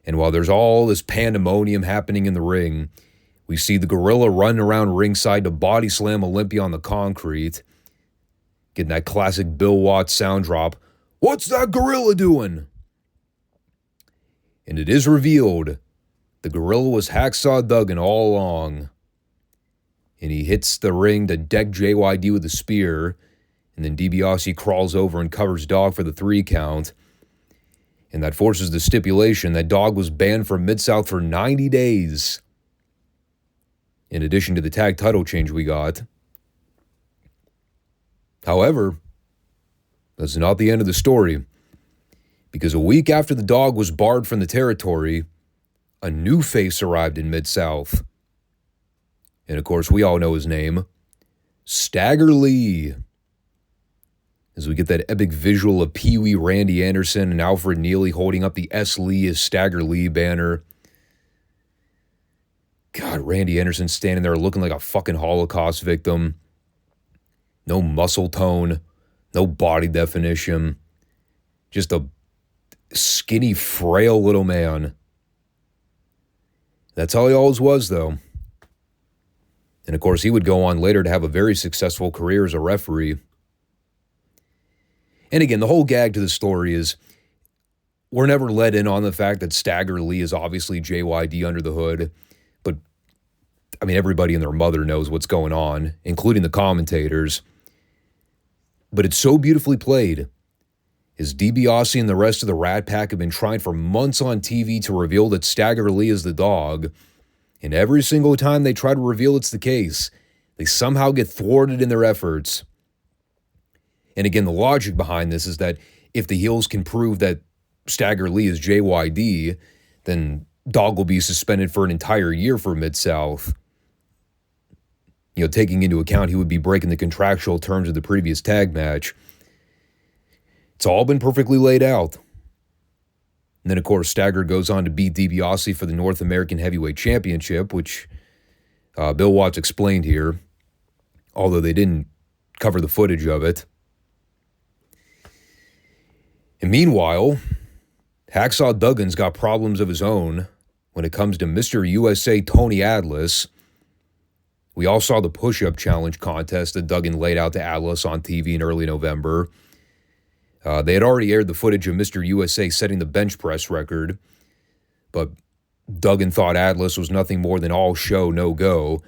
And while there's all this pandemonium happening in the ring, we see the Gorilla run around ringside to body slam Olympia on the concrete, getting that classic Bill Watts sound drop. What's that Gorilla doing? And it is revealed the Gorilla was Hacksaw Duggan all along. And he hits the ring to deck JYD with a spear, and then DiBiase crawls over and covers Dog for the 3 count. And that forces the stipulation that Dog was banned from Mid-South for 90 days. In addition to the tag title change we got. However, that's not the end of the story. Because a week after the Dog was barred from the territory, a new face arrived in Mid-South. And of course, we all know his name, Stagger Lee. As we get that epic visual of Pee Wee Randy Anderson and Alfred Neely holding up the S. Lee as Stagger Lee banner. God, Randy Anderson standing there looking like a fucking Holocaust victim. No muscle tone, no body definition. Just a skinny, frail little man. That's all he always was, though. And of course, he would go on later to have a very successful career as a referee. And again, the whole gag to the story is we're never let in on the fact that Stagger Lee is obviously JYD under the hood. But, I mean, everybody and their mother knows what's going on, including the commentators. But it's so beautifully played. As DiBiase and the rest of the Rat Pack have been trying for months on TV to reveal that Stagger Lee is the Dog. And every single time they try to reveal it's the case, they somehow get thwarted in their efforts. And again, the logic behind this is that if the heels can prove that Stagger Lee is JYD, then Dog will be suspended for an entire year for Mid-South. You know, taking into account he would be breaking the contractual terms of the previous tag match. It's all been perfectly laid out. And then, of course, Stagger goes on to beat DiBiase for the North American Heavyweight Championship, which Bill Watts explained here, although they didn't cover the footage of it. And meanwhile, Hacksaw Duggan's got problems of his own when it comes to Mr. USA Tony Atlas. We all saw the push-up challenge contest that Duggan laid out to Atlas on TV in early November. They had already aired the footage of Mr. USA setting the bench press record, but Duggan thought Atlas was nothing more than all show, no go.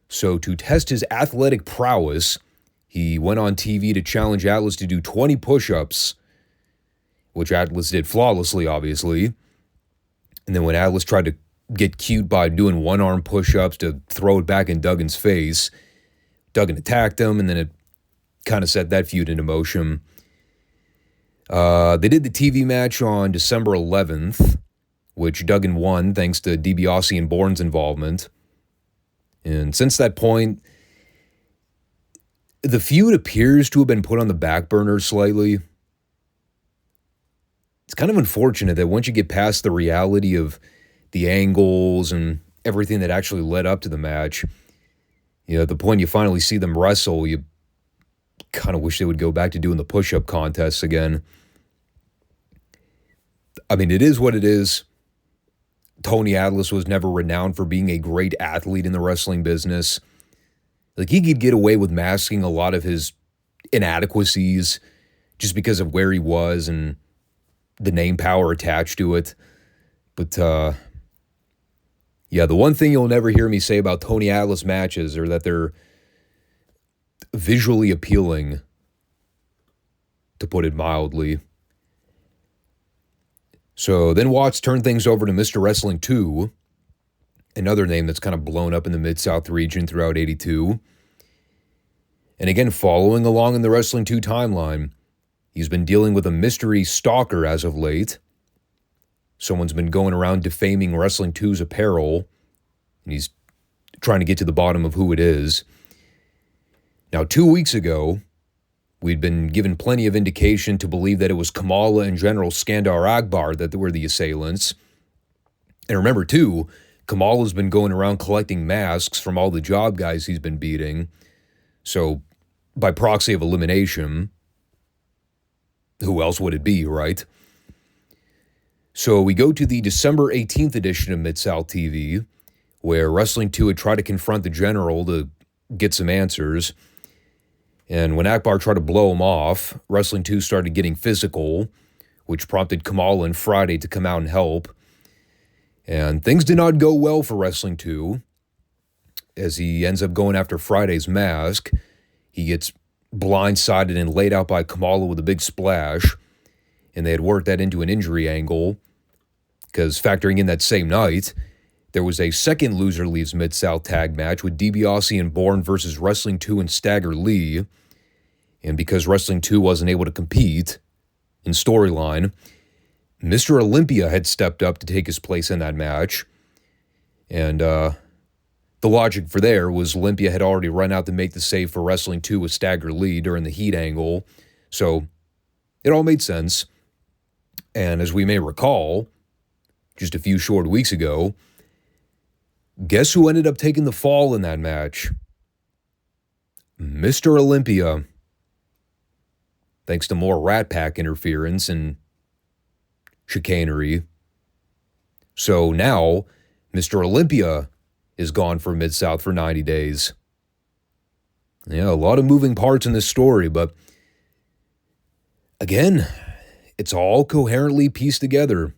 So to test his athletic prowess, he went on TV to challenge Atlas to do 20 push-ups, which Atlas did flawlessly, obviously. And then when Atlas tried to get cute by doing one-arm push-ups to throw it back in Duggan's face, Duggan attacked him, and then it kind of set that feud into motion. They did the TV match on December 11th, which Duggan won thanks to DiBiase and Bourne's involvement. And since that point, the feud appears to have been put on the back burner slightly. It's kind of unfortunate that once you get past the reality of the angles and everything that actually led up to the match, you know, at the point you finally see them wrestle, you kind of wish they would go back to doing the push-up contests again. I mean, it is what it is. Tony Atlas was never renowned for being a great athlete in the wrestling business. Like, he could get away with masking a lot of his inadequacies just because of where he was and the name power attached to it. But, yeah, the one thing you'll never hear me say about Tony Atlas matches are that they're visually appealing, to put it mildly. So then Watts turned things over to Mr. Wrestling 2, another name that's kind of blown up in the Mid-South region throughout 82. And again, following along in the Wrestling 2 timeline, he's been dealing with a mystery stalker as of late. Someone's been going around defaming Wrestling 2's apparel, and he's trying to get to the bottom of who it is. Now, 2 weeks ago, we'd been given plenty of indication to believe that it was Kamala and General Skandar Akbar that were the assailants. And remember, too, Kamala's been going around collecting masks from all the job guys he's been beating. So, by proxy of elimination, who else would it be, right? So we go to the December 18th edition of Mid-South TV, where Wrestling 2 had tried to confront the General to get some answers. And when Akbar tried to blow him off, Wrestling 2 started getting physical, which prompted Kamala and Friday to come out and help. And things did not go well for Wrestling 2, as he ends up going after Friday's mask. He gets blindsided and laid out by Kamala with a big splash, and they had worked that into an injury angle, because factoring in that same night, there was a second Loser Leaves Mid-South tag match with DiBiase and Bourne versus Wrestling 2 and Stagger Lee. And because Wrestling 2 wasn't able to compete in storyline, Mr. Olympia had stepped up to take his place in that match. And the logic for there was Olympia had already run out to make the save for Wrestling 2 with Stagger Lee during the heat angle. So it all made sense. And as we may recall, just a few short weeks ago, guess who ended up taking the fall in that match? Mr. Olympia. Thanks to more Rat Pack interference and chicanery. So now, Mr. Olympia is gone from Mid-South for 90 days. Yeah, a lot of moving parts in this story, but again, it's all coherently pieced together.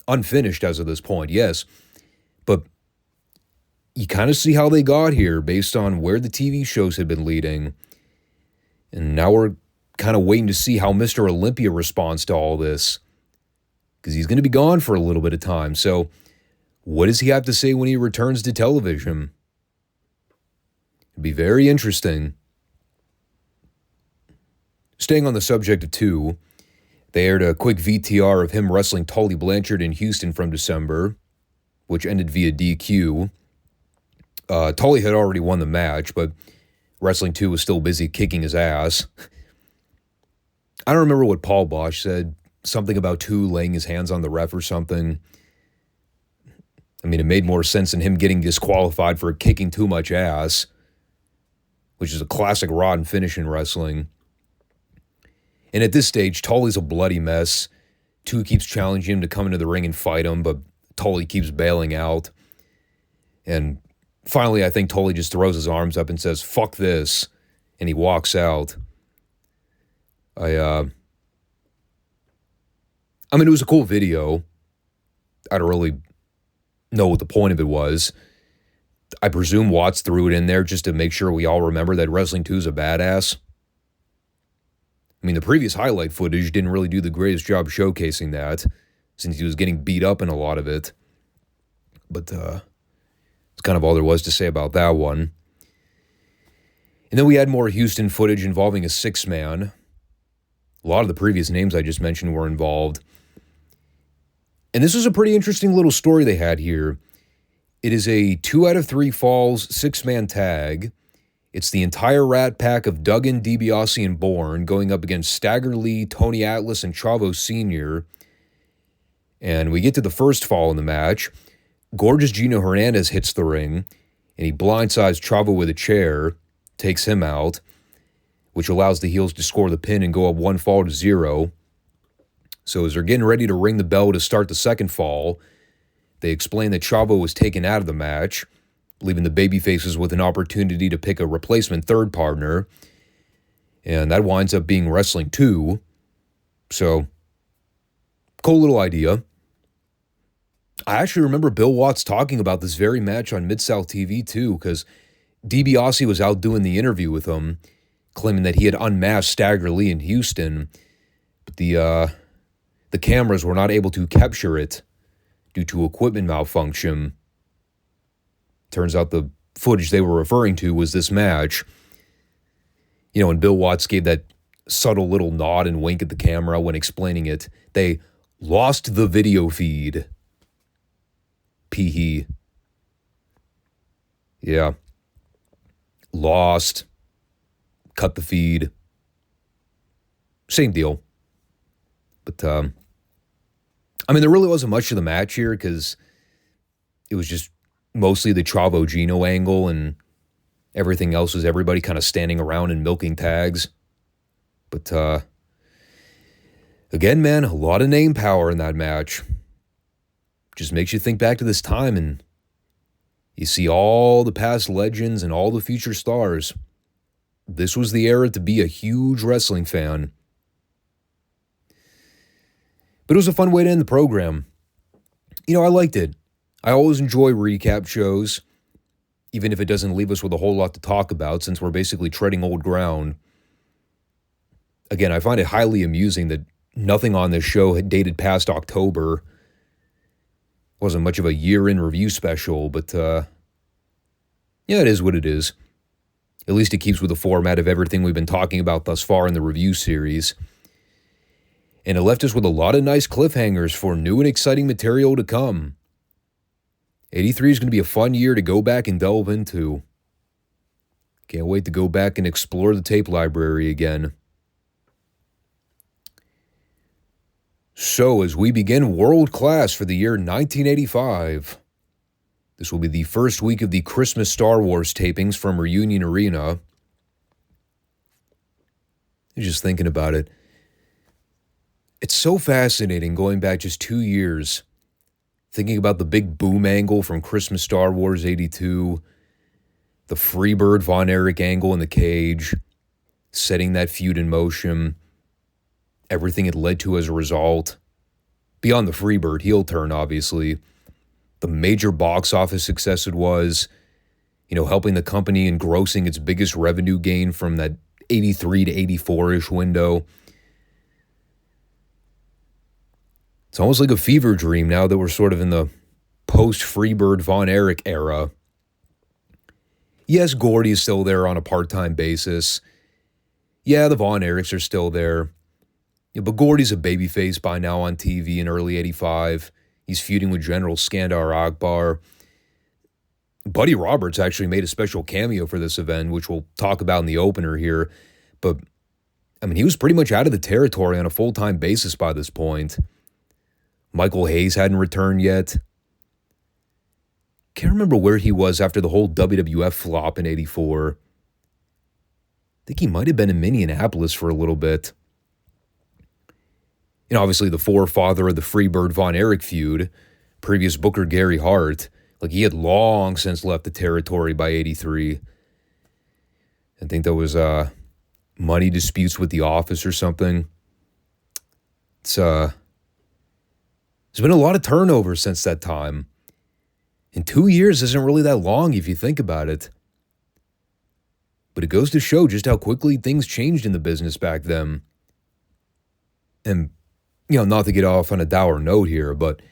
Unfinished as of this point, yes, but you kind of see how they got here based on where the TV shows had been leading. And now we're kind of waiting to see how Mr. Olympia responds to all this, because he's going to be gone for a little bit of time. So what does he have to say when he returns to television? It'd be very interesting. Staying on the subject of 2, they aired a quick VTR of him wrestling Tully Blanchard in Houston from December, which ended via DQ. Tully had already won the match, but Wrestling 2 was still busy kicking his ass. I don't remember what Paul Bosch said, something about 2 laying his hands on the ref or something. I mean, it made more sense than him getting disqualified for kicking too much ass, which is a classic rotten finish in wrestling. And at this stage, Tully's a bloody mess. 2 keeps challenging him to come into the ring and fight him, but Tully keeps bailing out. And finally, I think Tully just throws his arms up and says, "Fuck this," and he walks out. I mean, it was a cool video. I don't really know what the point of it was. I presume Watts threw it in there just to make sure we all remember that Wrestling 2 is a badass. I mean, the previous highlight footage didn't really do the greatest job showcasing that, since he was getting beat up in a lot of it. But it's kind of all there was to say about that one. And then we had more Houston footage involving a 6-man. A lot of the previous names I just mentioned were involved. And this was a pretty interesting little story they had here. It is a 2 out of 3 falls 6-man tag. It's the entire Rat Pack of Duggan, DiBiase, and Bourne going up against Stagger Lee, Tony Atlas, and Chavo Sr. And we get to the first fall in the match. Gorgeous Gino Hernandez hits the ring, and he blindsides Chavo with a chair, takes him out, which allows the heels to score the pin and go up 1-0. So as they're getting ready to ring the bell to start the second fall, they explain that Chavo was taken out of the match, leaving the babyfaces with an opportunity to pick a replacement third partner. And that winds up being Wrestling 2. So, cool little idea. I actually remember Bill Watts talking about this very match on Mid-South TV too, because DiBiase was out doing the interview with him, claiming that he had unmasked Stagger Lee in Houston, but the cameras were not able to capture it due to equipment malfunction. Turns out the footage they were referring to was this match. You know, and Bill Watts gave that subtle little nod and wink at the camera when explaining it. They lost the video feed. Pee-hee. Yeah. Lost. Cut the feed. Same deal. But, I mean, there really wasn't much of the match here because it was just mostly the Chavo Gino angle, and everything else was everybody kind of standing around and milking tags. But again, man, a lot of name power in that match. Just makes you think back to this time, and you see all the past legends and all the future stars. This was the era to be a huge wrestling fan. But it was a fun way to end the program. You know, I liked it. I always enjoy recap shows, even if it doesn't leave us with a whole lot to talk about, since we're basically treading old ground. Again, I find it highly amusing that nothing on this show had dated past October. Wasn't much of a year-in review special, but yeah, it is what it is. At least it keeps with the format of everything we've been talking about thus far in the review series. And it left us with a lot of nice cliffhangers for new and exciting material to come. 83 is going to be a fun year to go back and delve into. Can't wait to go back and explore the tape library again. So, as we begin World Class for the year 1985, this will be the first week of the Christmas Star Wars tapings from Reunion Arena. Just thinking about it. It's so fascinating going back just 2 years, thinking about the big boom angle from Christmas Star Wars 82, the Freebird Von Erich angle in the cage, setting that feud in motion, everything it led to as a result. Beyond the Freebird heel turn, obviously, the major box office success it was, you know, helping the company in grossing its biggest revenue gain from that 83 to 84-ish window. It's almost like a fever dream now that we're sort of in the post-Freebird Von Erich era. Yes, Gordy is still there on a part-time basis. Yeah, the Von Erichs are still there. Yeah, but Gordy's a babyface by now on TV in early 85. He's feuding with General Skandar Akbar. Buddy Roberts actually made a special cameo for this event, which we'll talk about in the opener here. But, I mean, he was pretty much out of the territory on a full-time basis by this point. Michael Hayes hadn't returned yet. Can't remember where he was after the whole WWF flop in 84. I think he might have been in Minneapolis for a little bit. You know, obviously the forefather of the Freebird Von Erich feud, previous booker Gary Hart, like he had long since left the territory by 83. I think there was money disputes with the office or something. There's been a lot of turnover since that time. And 2 years isn't really that long if you think about it. But it goes to show just how quickly things changed in the business back then. And, you know, not to get off on a dour note here, but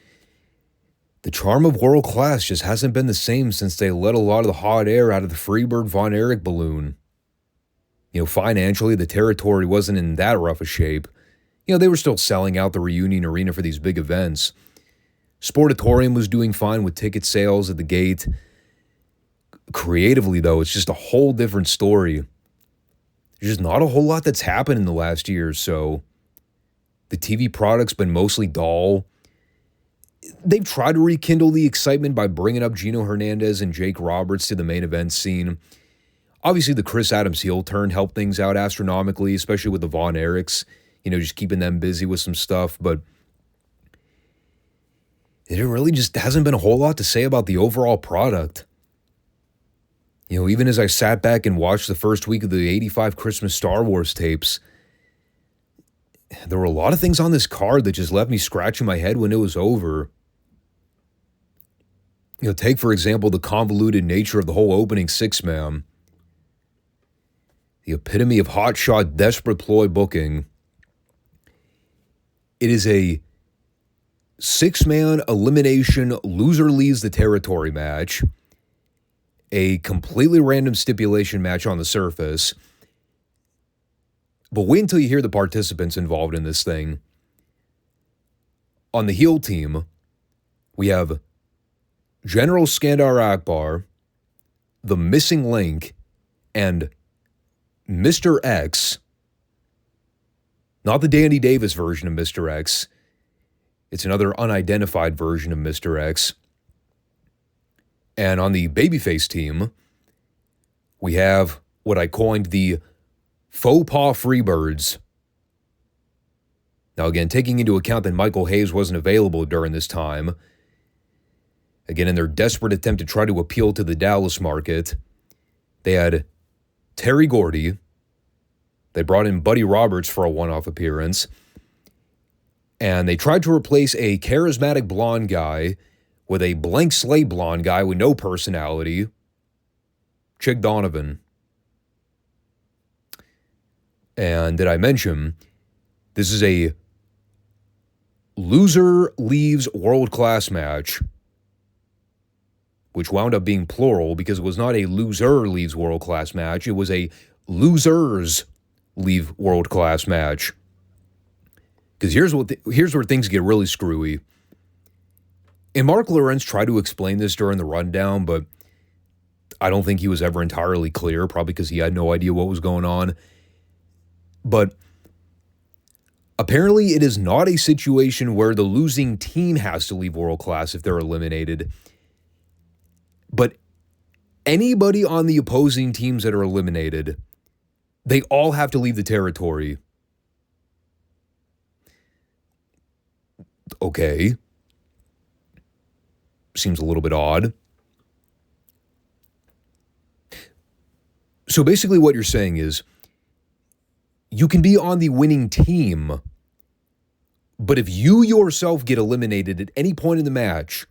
the charm of World Class just hasn't been the same since they let a lot of the hot air out of the Freebird Von Erich balloon. You know, financially, the territory wasn't in that rough a shape. You know, they were still selling out the Reunion Arena for these big events. Sportatorium was doing fine with ticket sales at the gate. Creatively, though, it's just a whole different story. There's just not a whole lot that's happened in the last year or so. The TV product's been mostly dull. They've tried to rekindle the excitement by bringing up Gino Hernandez and Jake Roberts to the main event scene. Obviously, the Chris Adams heel turn helped things out astronomically, especially with the Von Erichs. You know, just keeping them busy with some stuff, but it really just hasn't been a whole lot to say about the overall product. You know, even as I sat back and watched the first week of the 85 Christmas Star Wars tapes, there were a lot of things on this card that just left me scratching my head when it was over. You know, take, for example, the convoluted nature of the whole opening six-man. The epitome of hotshot, desperate ploy booking. It is a six-man elimination, loser leaves the territory match, a completely random stipulation match on the surface. But wait until you hear the participants involved in this thing. On the heel team, we have General Skandar Akbar, the Missing Link, and Mr. X. Not the Danny Davis version of Mr. X. It's another unidentified version of Mr. X. And on the babyface team, we have what I coined the faux pas Freebirds. Now, again, taking into account that Michael Hayes wasn't available during this time, again, in their desperate attempt to try to appeal to the Dallas market, they had Terry Gordy. They brought in Buddy Roberts for a one-off appearance. And they tried to replace a charismatic blonde guy with a blank slate blonde guy with no personality, Chick Donovan. And did I mention, this is a loser leaves world-class match, which wound up being plural because it was not a loser leaves world-class match. It was a losers leave world-class match. Because here's where things get really screwy. And Mark Lorenz tried to explain this during the rundown, but I don't think he was ever entirely clear, probably because he had no idea what was going on. But apparently it is not a situation where the losing team has to leave world class if they're eliminated. But anybody on the opposing teams that are eliminated, they all have to leave the territory. Okay. Seems a little bit odd. So basically what you're saying is, you can be on the winning team, but if you yourself get eliminated at any point in the match,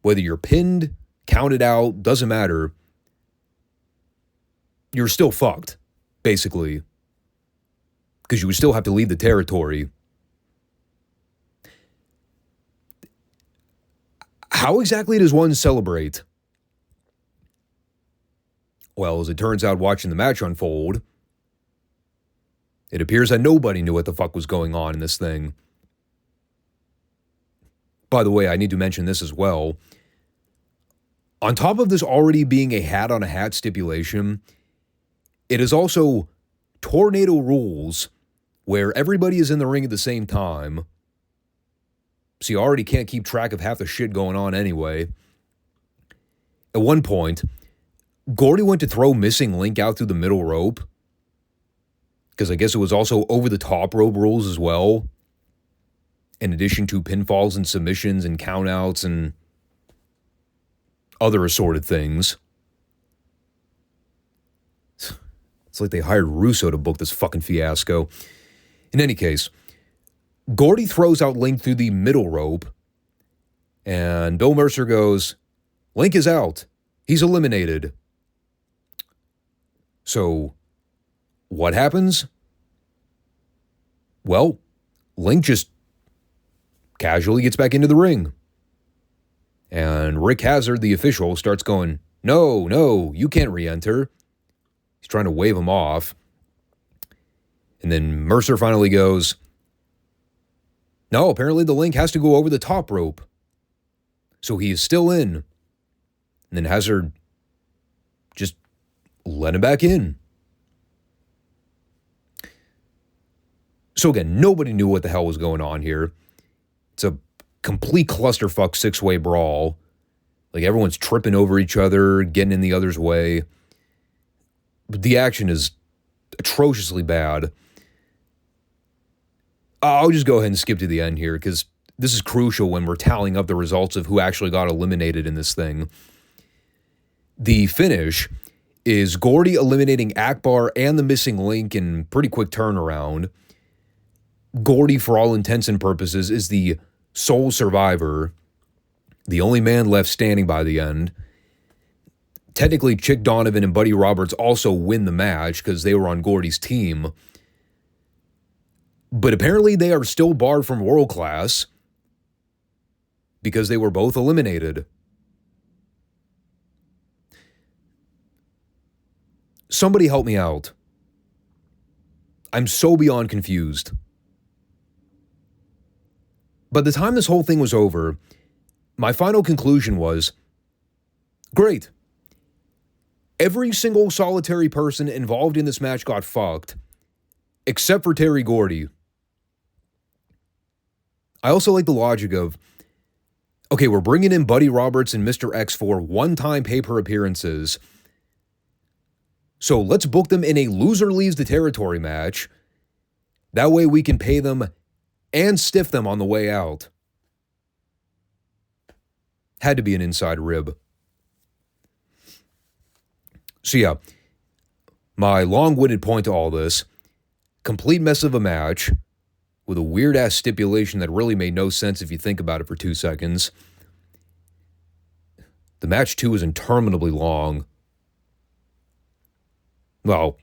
whether you're pinned, counted out, doesn't matter, you're still fucked, basically. Because you would still have to leave the territory. How exactly does one celebrate? Well, as it turns out, watching the match unfold, it appears that nobody knew what the fuck was going on in this thing. By the way, I need to mention this as well. On top of this already being a hat on a hat stipulation, it is also tornado rules where everybody is in the ring at the same time. So you already can't keep track of half the shit going on anyway. At one point, Gordy went to throw Missing Link out through the middle rope, because I guess it was also over the top rope rules as well, in addition to pinfalls and submissions and countouts and other assorted things. It's like they hired Russo to book this fucking fiasco. In any case, Gordy throws out Link through the middle rope, and Bill Mercer goes, "Link is out. He's eliminated." So, what happens? Well, Link just casually gets back into the ring. And Rick Hazard, the official, starts going, No, you can't re-enter. He's trying to wave him off. And then Mercer finally goes, no, apparently the Link has to go over the top rope. So he is still in. And then Hazard just let him back in. So again, nobody knew what the hell was going on here. It's a complete clusterfuck six-way brawl. Like everyone's tripping over each other, getting in the other's way. But the action is atrociously bad. I'll just go ahead and skip to the end here because this is crucial when we're tallying up the results of who actually got eliminated in this thing. The finish is Gordy eliminating Akbar and the Missing Link in pretty quick turnaround. Gordy, for all intents and purposes, is the sole survivor, the only man left standing by the end. Technically, Chick Donovan and Buddy Roberts also win the match because they were on Gordy's team. But apparently they are still barred from World Class because they were both eliminated. Somebody help me out. I'm so beyond confused. By the time this whole thing was over, my final conclusion was, great. Every single solitary person involved in this match got fucked, except for Terry Gordy. I also like the logic of, Okay, we're bringing in Buddy Roberts and Mr. X for one-time pay-per appearances. So let's book them in a loser leaves the territory match. That way we can pay them and stiff them on the way out. Had to be an inside rib. So yeah, my long-winded point to all this, complete mess of a match with a weird-ass stipulation that really made no sense if you think about it for 2 seconds. The match, too, was interminably long. Well,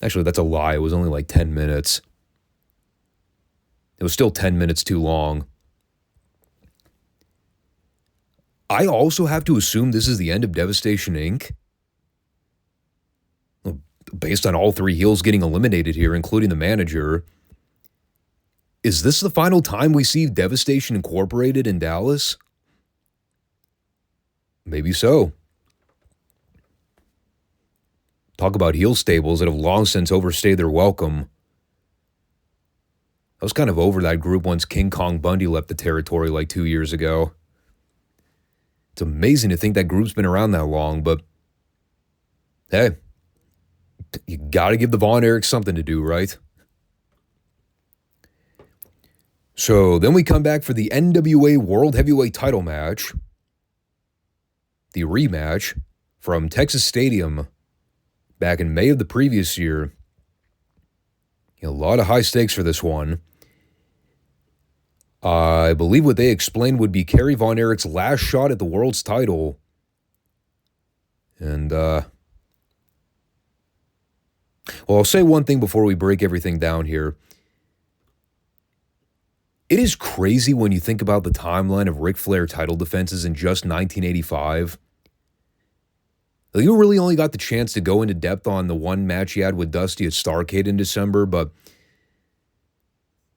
actually, that's a lie. It was only like 10 minutes. It was still 10 minutes too long. I also have to assume this is the end of Devastation Inc. Based on all three heels getting eliminated here, including the manager. Is this the final time we see Devastation Incorporated in Dallas? Maybe so. Talk about heel stables that have long since overstayed their welcome. I was kind of over that group once King Kong Bundy left the territory like 2 years ago. It's amazing to think that group's been around that long, but hey, you gotta give the Von Erichs something to do, right? So then we come back for the NWA World Heavyweight title match. The rematch from Texas Stadium back in May of the previous year. A lot of high stakes for this one. I believe what they explained would be Kerry Von Erich's last shot at the world's title. And, well, I'll say one thing before we break everything down here. It is crazy when you think about the timeline of Ric Flair title defenses in just 1985. You really only got the chance to go into depth on the one match he had with Dusty at Starrcade in December, but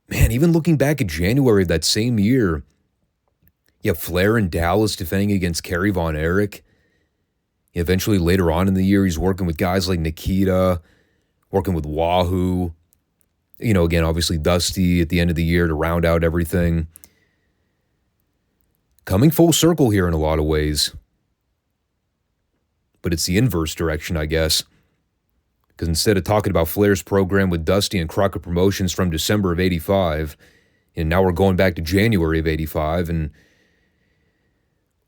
man, even looking back at January of that same year, you have Flair in Dallas defending against Kerry Von Erich. Eventually, later on in the year, he's working with guys like Nikita, working with Wahoo. You know, again, obviously Dusty at the end of the year to round out everything. Coming full circle here in a lot of ways. But it's the inverse direction, I guess. Because instead of talking about Flair's program with Dusty and Crockett Promotions from December of 85, and now we're going back to January of 85 and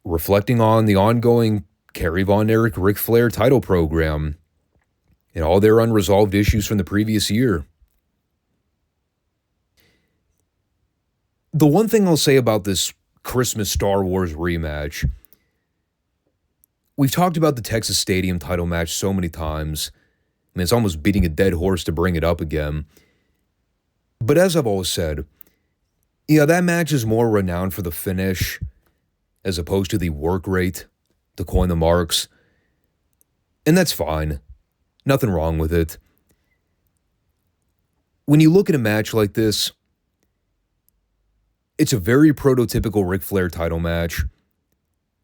reflecting on the ongoing Kerry Von Erich Ric Flair title program and all their unresolved issues from the previous year. The one thing I'll say about this Christmas Star Wars rematch, we've talked about the Texas Stadium title match so many times. I mean, it's almost beating a dead horse to bring it up again. But as I've always said, yeah, that match is more renowned for the finish as opposed to the work rate, to coin the marks. And that's fine. Nothing wrong with it. When you look at a match like this, it's a very prototypical Ric Flair title match.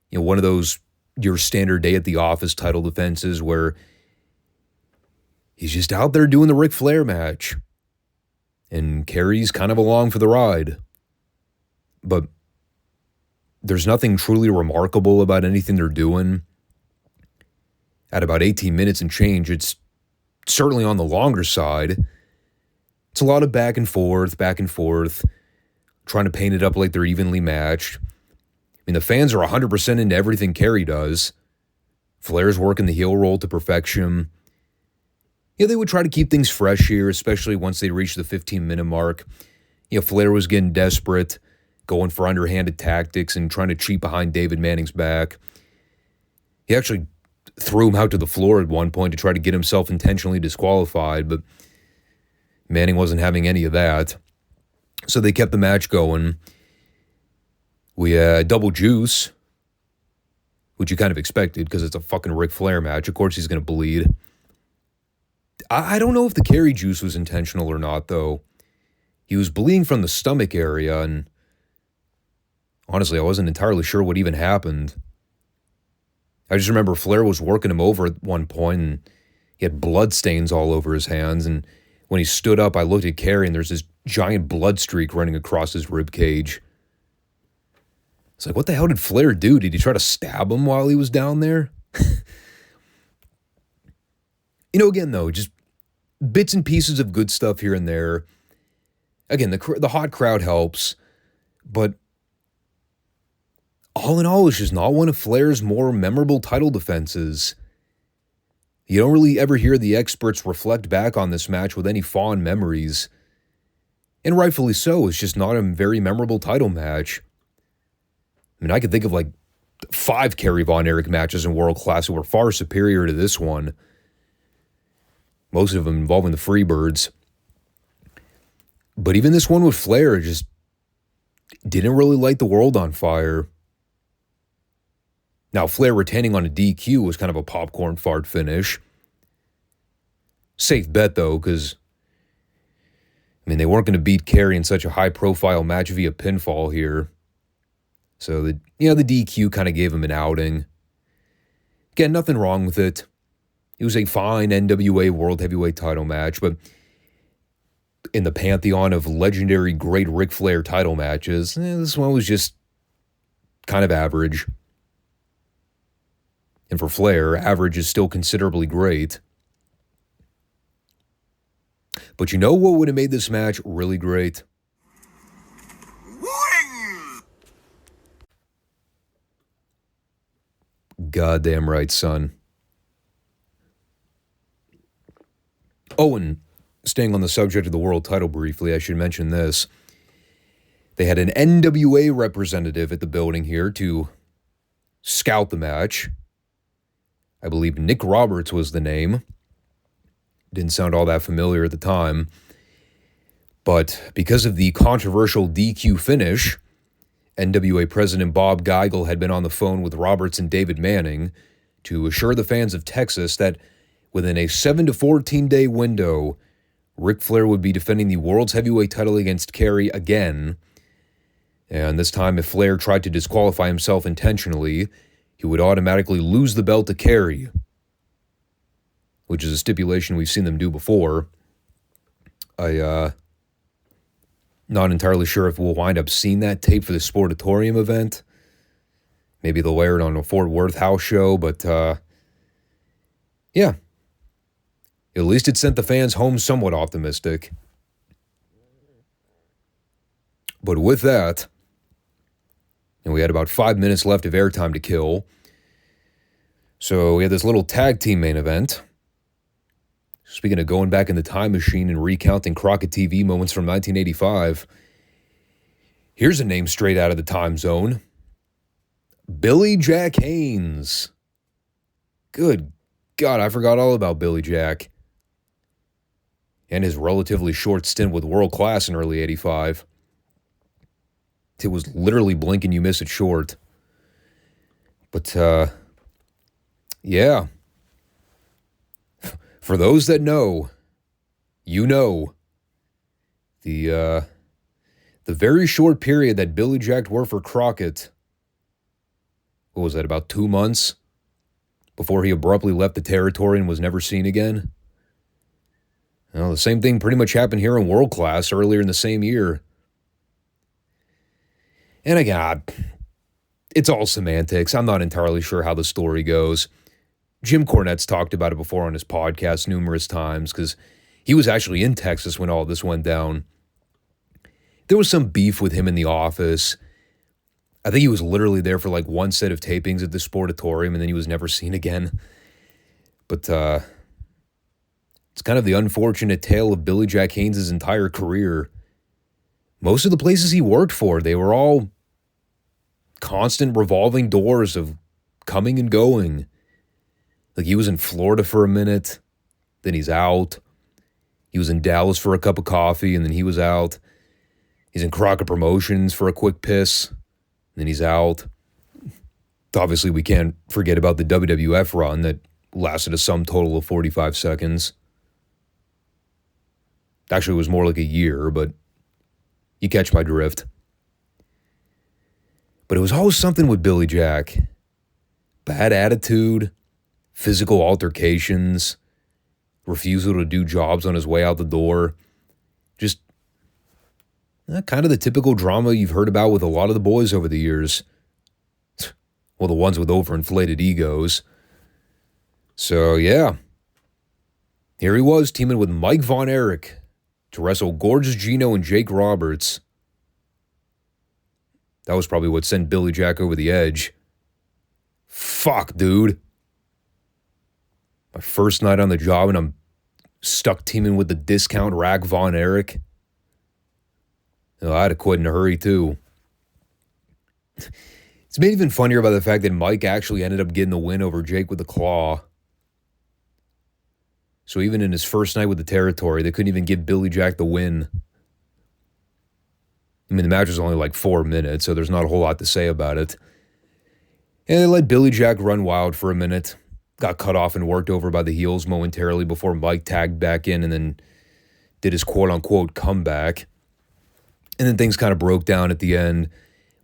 You know, one of those your standard day at the office title defenses where he's just out there doing the Ric Flair match. And Kerry's kind of along for the ride. But there's nothing truly remarkable about anything they're doing. At about 18 minutes and change, it's certainly on the longer side. It's a lot of back and forth, trying to paint it up like they're evenly matched. I mean, the fans are 100% into everything Kerry does. Flair's working the heel roll to perfection. Yeah, they would try to keep things fresh here, especially once they reached the 15-minute mark. You know, Flair was getting desperate, going for underhanded tactics and trying to cheat behind David Manning's back. He actually threw him out to the floor at one point to try to get himself intentionally disqualified, but Manning wasn't having any of that. So they kept the match going. We had double juice, which you kind of expected because it's a fucking Ric Flair match. Of course he's going to bleed. I don't know if the Kerry juice was intentional or not, though. He was bleeding from the stomach area, and honestly, I wasn't entirely sure what even happened. I just remember Flair was working him over at one point, and he had blood stains all over his hands, and when he stood up, I looked at Kerry, and there's this giant blood streak running across his rib cage. It's like, what the hell did Flair do? Did he try to stab him while he was down there? Again, though, just bits and pieces of good stuff here and there. Again, the hot crowd helps, but all in all, it's just not one of Flair's more memorable title defenses. You don't really ever hear the experts reflect back on this match with any fond memories. And rightfully so, it's just not a very memorable title match. I mean, I could think of like 5 Kerry Von Erich matches in World Class that were far superior to this one. Most of them involving the Freebirds. But even this one with Flair just didn't really light the world on fire. Now, Flair retaining on a DQ was kind of a popcorn fart finish. Safe bet, though, because, they weren't going to beat Kerry in such a high-profile match via pinfall here. So, the DQ kind of gave him an outing. Again, nothing wrong with it. It was a fine NWA World Heavyweight title match, but in the pantheon of legendary great Ric Flair title matches, this one was just kind of average. And for Flair, average is still considerably great. But you know what would have made this match really great? Wing! Goddamn right, son. Oh, and staying on the subject of the world title briefly, I should mention this. They had an NWA representative at the building here to scout the match. I believe Nick Roberts was the name. Didn't sound all that familiar at the time. But because of the controversial DQ finish, NWA President Bob Geigel had been on the phone with Roberts and David Manning to assure the fans of Texas that within a 7 to 14 day window, Ric Flair would be defending the World's Heavyweight title against Kerry again. And this time, if Flair tried to disqualify himself intentionally, he would automatically lose the belt to Kerry, which is a stipulation we've seen them do before. Not entirely sure if we'll wind up seeing that tape for the Sportatorium event. Maybe they'll air it on a Fort Worth house show, but yeah. At least it sent the fans home somewhat optimistic. But with that, and we had about 5 minutes left of airtime to kill. So we had this little tag team main event. Speaking of going back in the time machine and recounting Crockett TV moments from 1985, here's a name straight out of the time zone. Billy Jack Haynes. Good God, I forgot all about Billy Jack. And his relatively short stint with World Class in early 85. It was literally blink and you miss it short. But, yeah. For those that know, you know, the very short period that Billy Jack worked for Crockett, what was that, about 2 months before he abruptly left the territory and was never seen again? Well, the same thing pretty much happened here in World Class earlier in the same year. And again, it's all semantics. I'm not entirely sure how the story goes. Jim Cornette's talked about it before on his podcast numerous times because he was actually in Texas when all this went down. There was some beef with him in the office. I think he was literally there for like one set of tapings at the Sportatorium and then he was never seen again. But it's kind of the unfortunate tale of Billy Jack Haynes' entire career. Most of the places he worked for, they were all constant revolving doors of coming and going. Like he was in Florida for a minute, then he's out. He was in Dallas for a cup of coffee, and then he was out. He's in Crockett Promotions for a quick piss, and then he's out. Obviously, we can't forget about the WWF run that lasted a sum total of 45 seconds. Actually, it was more like a year, but you catch my drift. But it was always something with Billy Jack. Bad attitude, physical altercations, refusal to do jobs on his way out the door. Just kind of the typical drama you've heard about with a lot of the boys over the years. Well, the ones with overinflated egos. So, yeah. Here he was, teaming with Mike Von Erich to wrestle Gorgeous Gino and Jake Roberts. That was probably what sent Billy Jack over the edge. Fuck, dude. My first night on the job and I'm stuck teaming with the discount rack Von Erich. I had to quit in a hurry, too. It's made even funnier by the fact that Mike actually ended up getting the win over Jake with the claw. So even in his first night with the territory, they couldn't even give Billy Jack the win. I mean, the match was only like 4 minutes, so there's not a whole lot to say about it. And they let Billy Jack run wild for a minute. Got cut off and worked over by the heels momentarily before Mike tagged back in and then did his quote-unquote comeback. And then things kind of broke down at the end.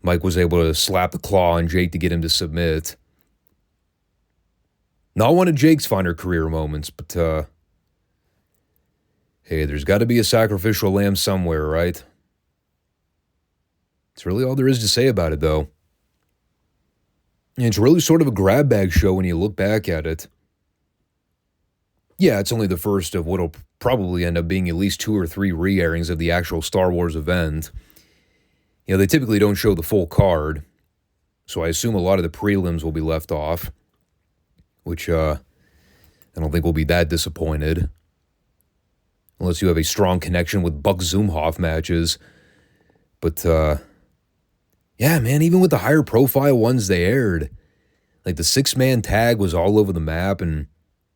Mike was able to slap the claw on Jake to get him to submit. Not one of Jake's finer career moments, but hey, there's got to be a sacrificial lamb somewhere, right? It's really all there is to say about it, though. And it's really sort of a grab bag show when you look back at it. Yeah, it's only the first of what'll probably end up being at least 2 or 3 re-airings of the actual Star Wars event. You know, they typically don't show the full card, so I assume a lot of the prelims will be left off, which I don't think we'll be that disappointed. Unless you have a strong connection with Buck Zumhoff matches. But, yeah, man, even with the higher profile ones they aired, like the 6-man tag was all over the map and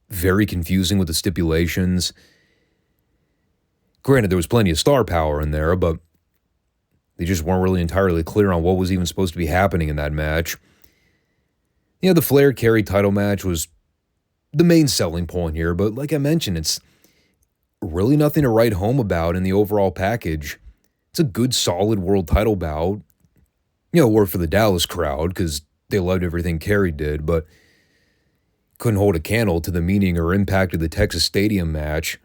very confusing with the stipulations. Granted, there was plenty of star power in there, but they just weren't really entirely clear on what was even supposed to be happening in that match. Yeah, the Flair Kerry title match was the main selling point here, but like I mentioned, it's really nothing to write home about in the overall package. It's a good, solid world title bout. You know, it worked for the Dallas crowd because they loved everything Kerry did, but couldn't hold a candle to the meaning or impact of the Texas Stadium match.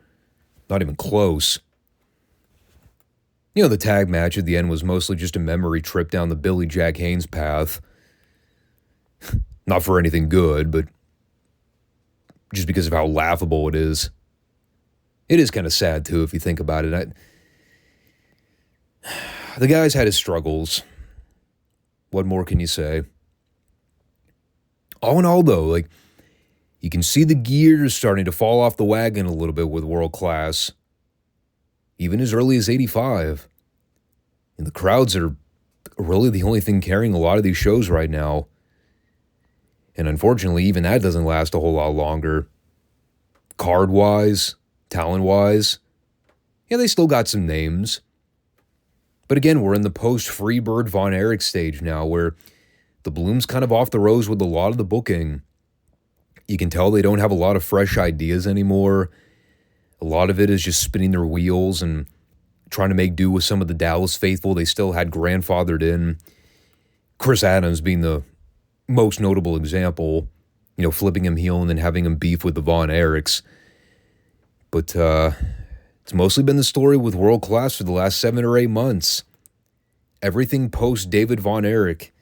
Not even close. You know, the tag match at the end was mostly just a memory trip down the Billy Jack Haynes path. Not for anything good, but just because of how laughable it is. It is kind of sad, too, if you think about it. The guy's had his struggles. What more can you say? All in all, though, like, you can see the gears starting to fall off the wagon a little bit with World Class. Even as early as 85. And the crowds are really the only thing carrying a lot of these shows right now. And unfortunately, even that doesn't last a whole lot longer. Card-wise, talent-wise, yeah, they still got some names. But again, we're in the post-Freebird Von Erich stage now, where the bloom's kind of off the rose with a lot of the booking. You can tell they don't have a lot of fresh ideas anymore. A lot of it is just spinning their wheels and trying to make do with some of the Dallas faithful they still had grandfathered in. Chris Adams being the most notable example, you know, flipping him heel and then having him beef with the Von Erichs. But it's mostly been the story with World Class for the last 7 or 8 months. Everything post David Von Erich.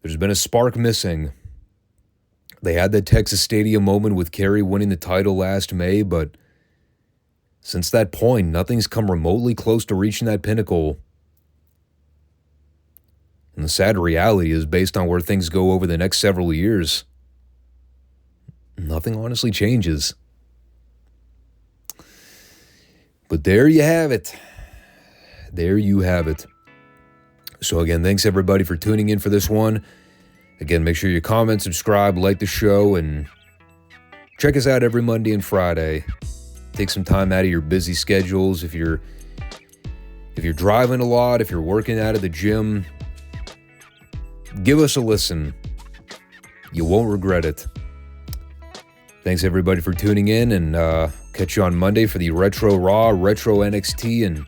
There's been a spark missing. They had that Texas Stadium moment with Kerry winning the title last May, but since that point, nothing's come remotely close to reaching that pinnacle. And the sad reality is, based on where things go over the next several years, nothing honestly changes. But there you have it. There you have it. So again, thanks everybody for tuning in for this one. Again, make sure you comment, subscribe, like the show, and check us out every Monday and Friday. Take some time out of your busy schedules. If you're driving a lot, if you're working out at the gym, give us a listen. You won't regret it. Thanks everybody for tuning in, and catch you on Monday for the Retro Raw, Retro NXT, and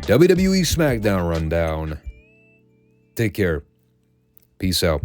WWE SmackDown rundown. Take care. Peace out.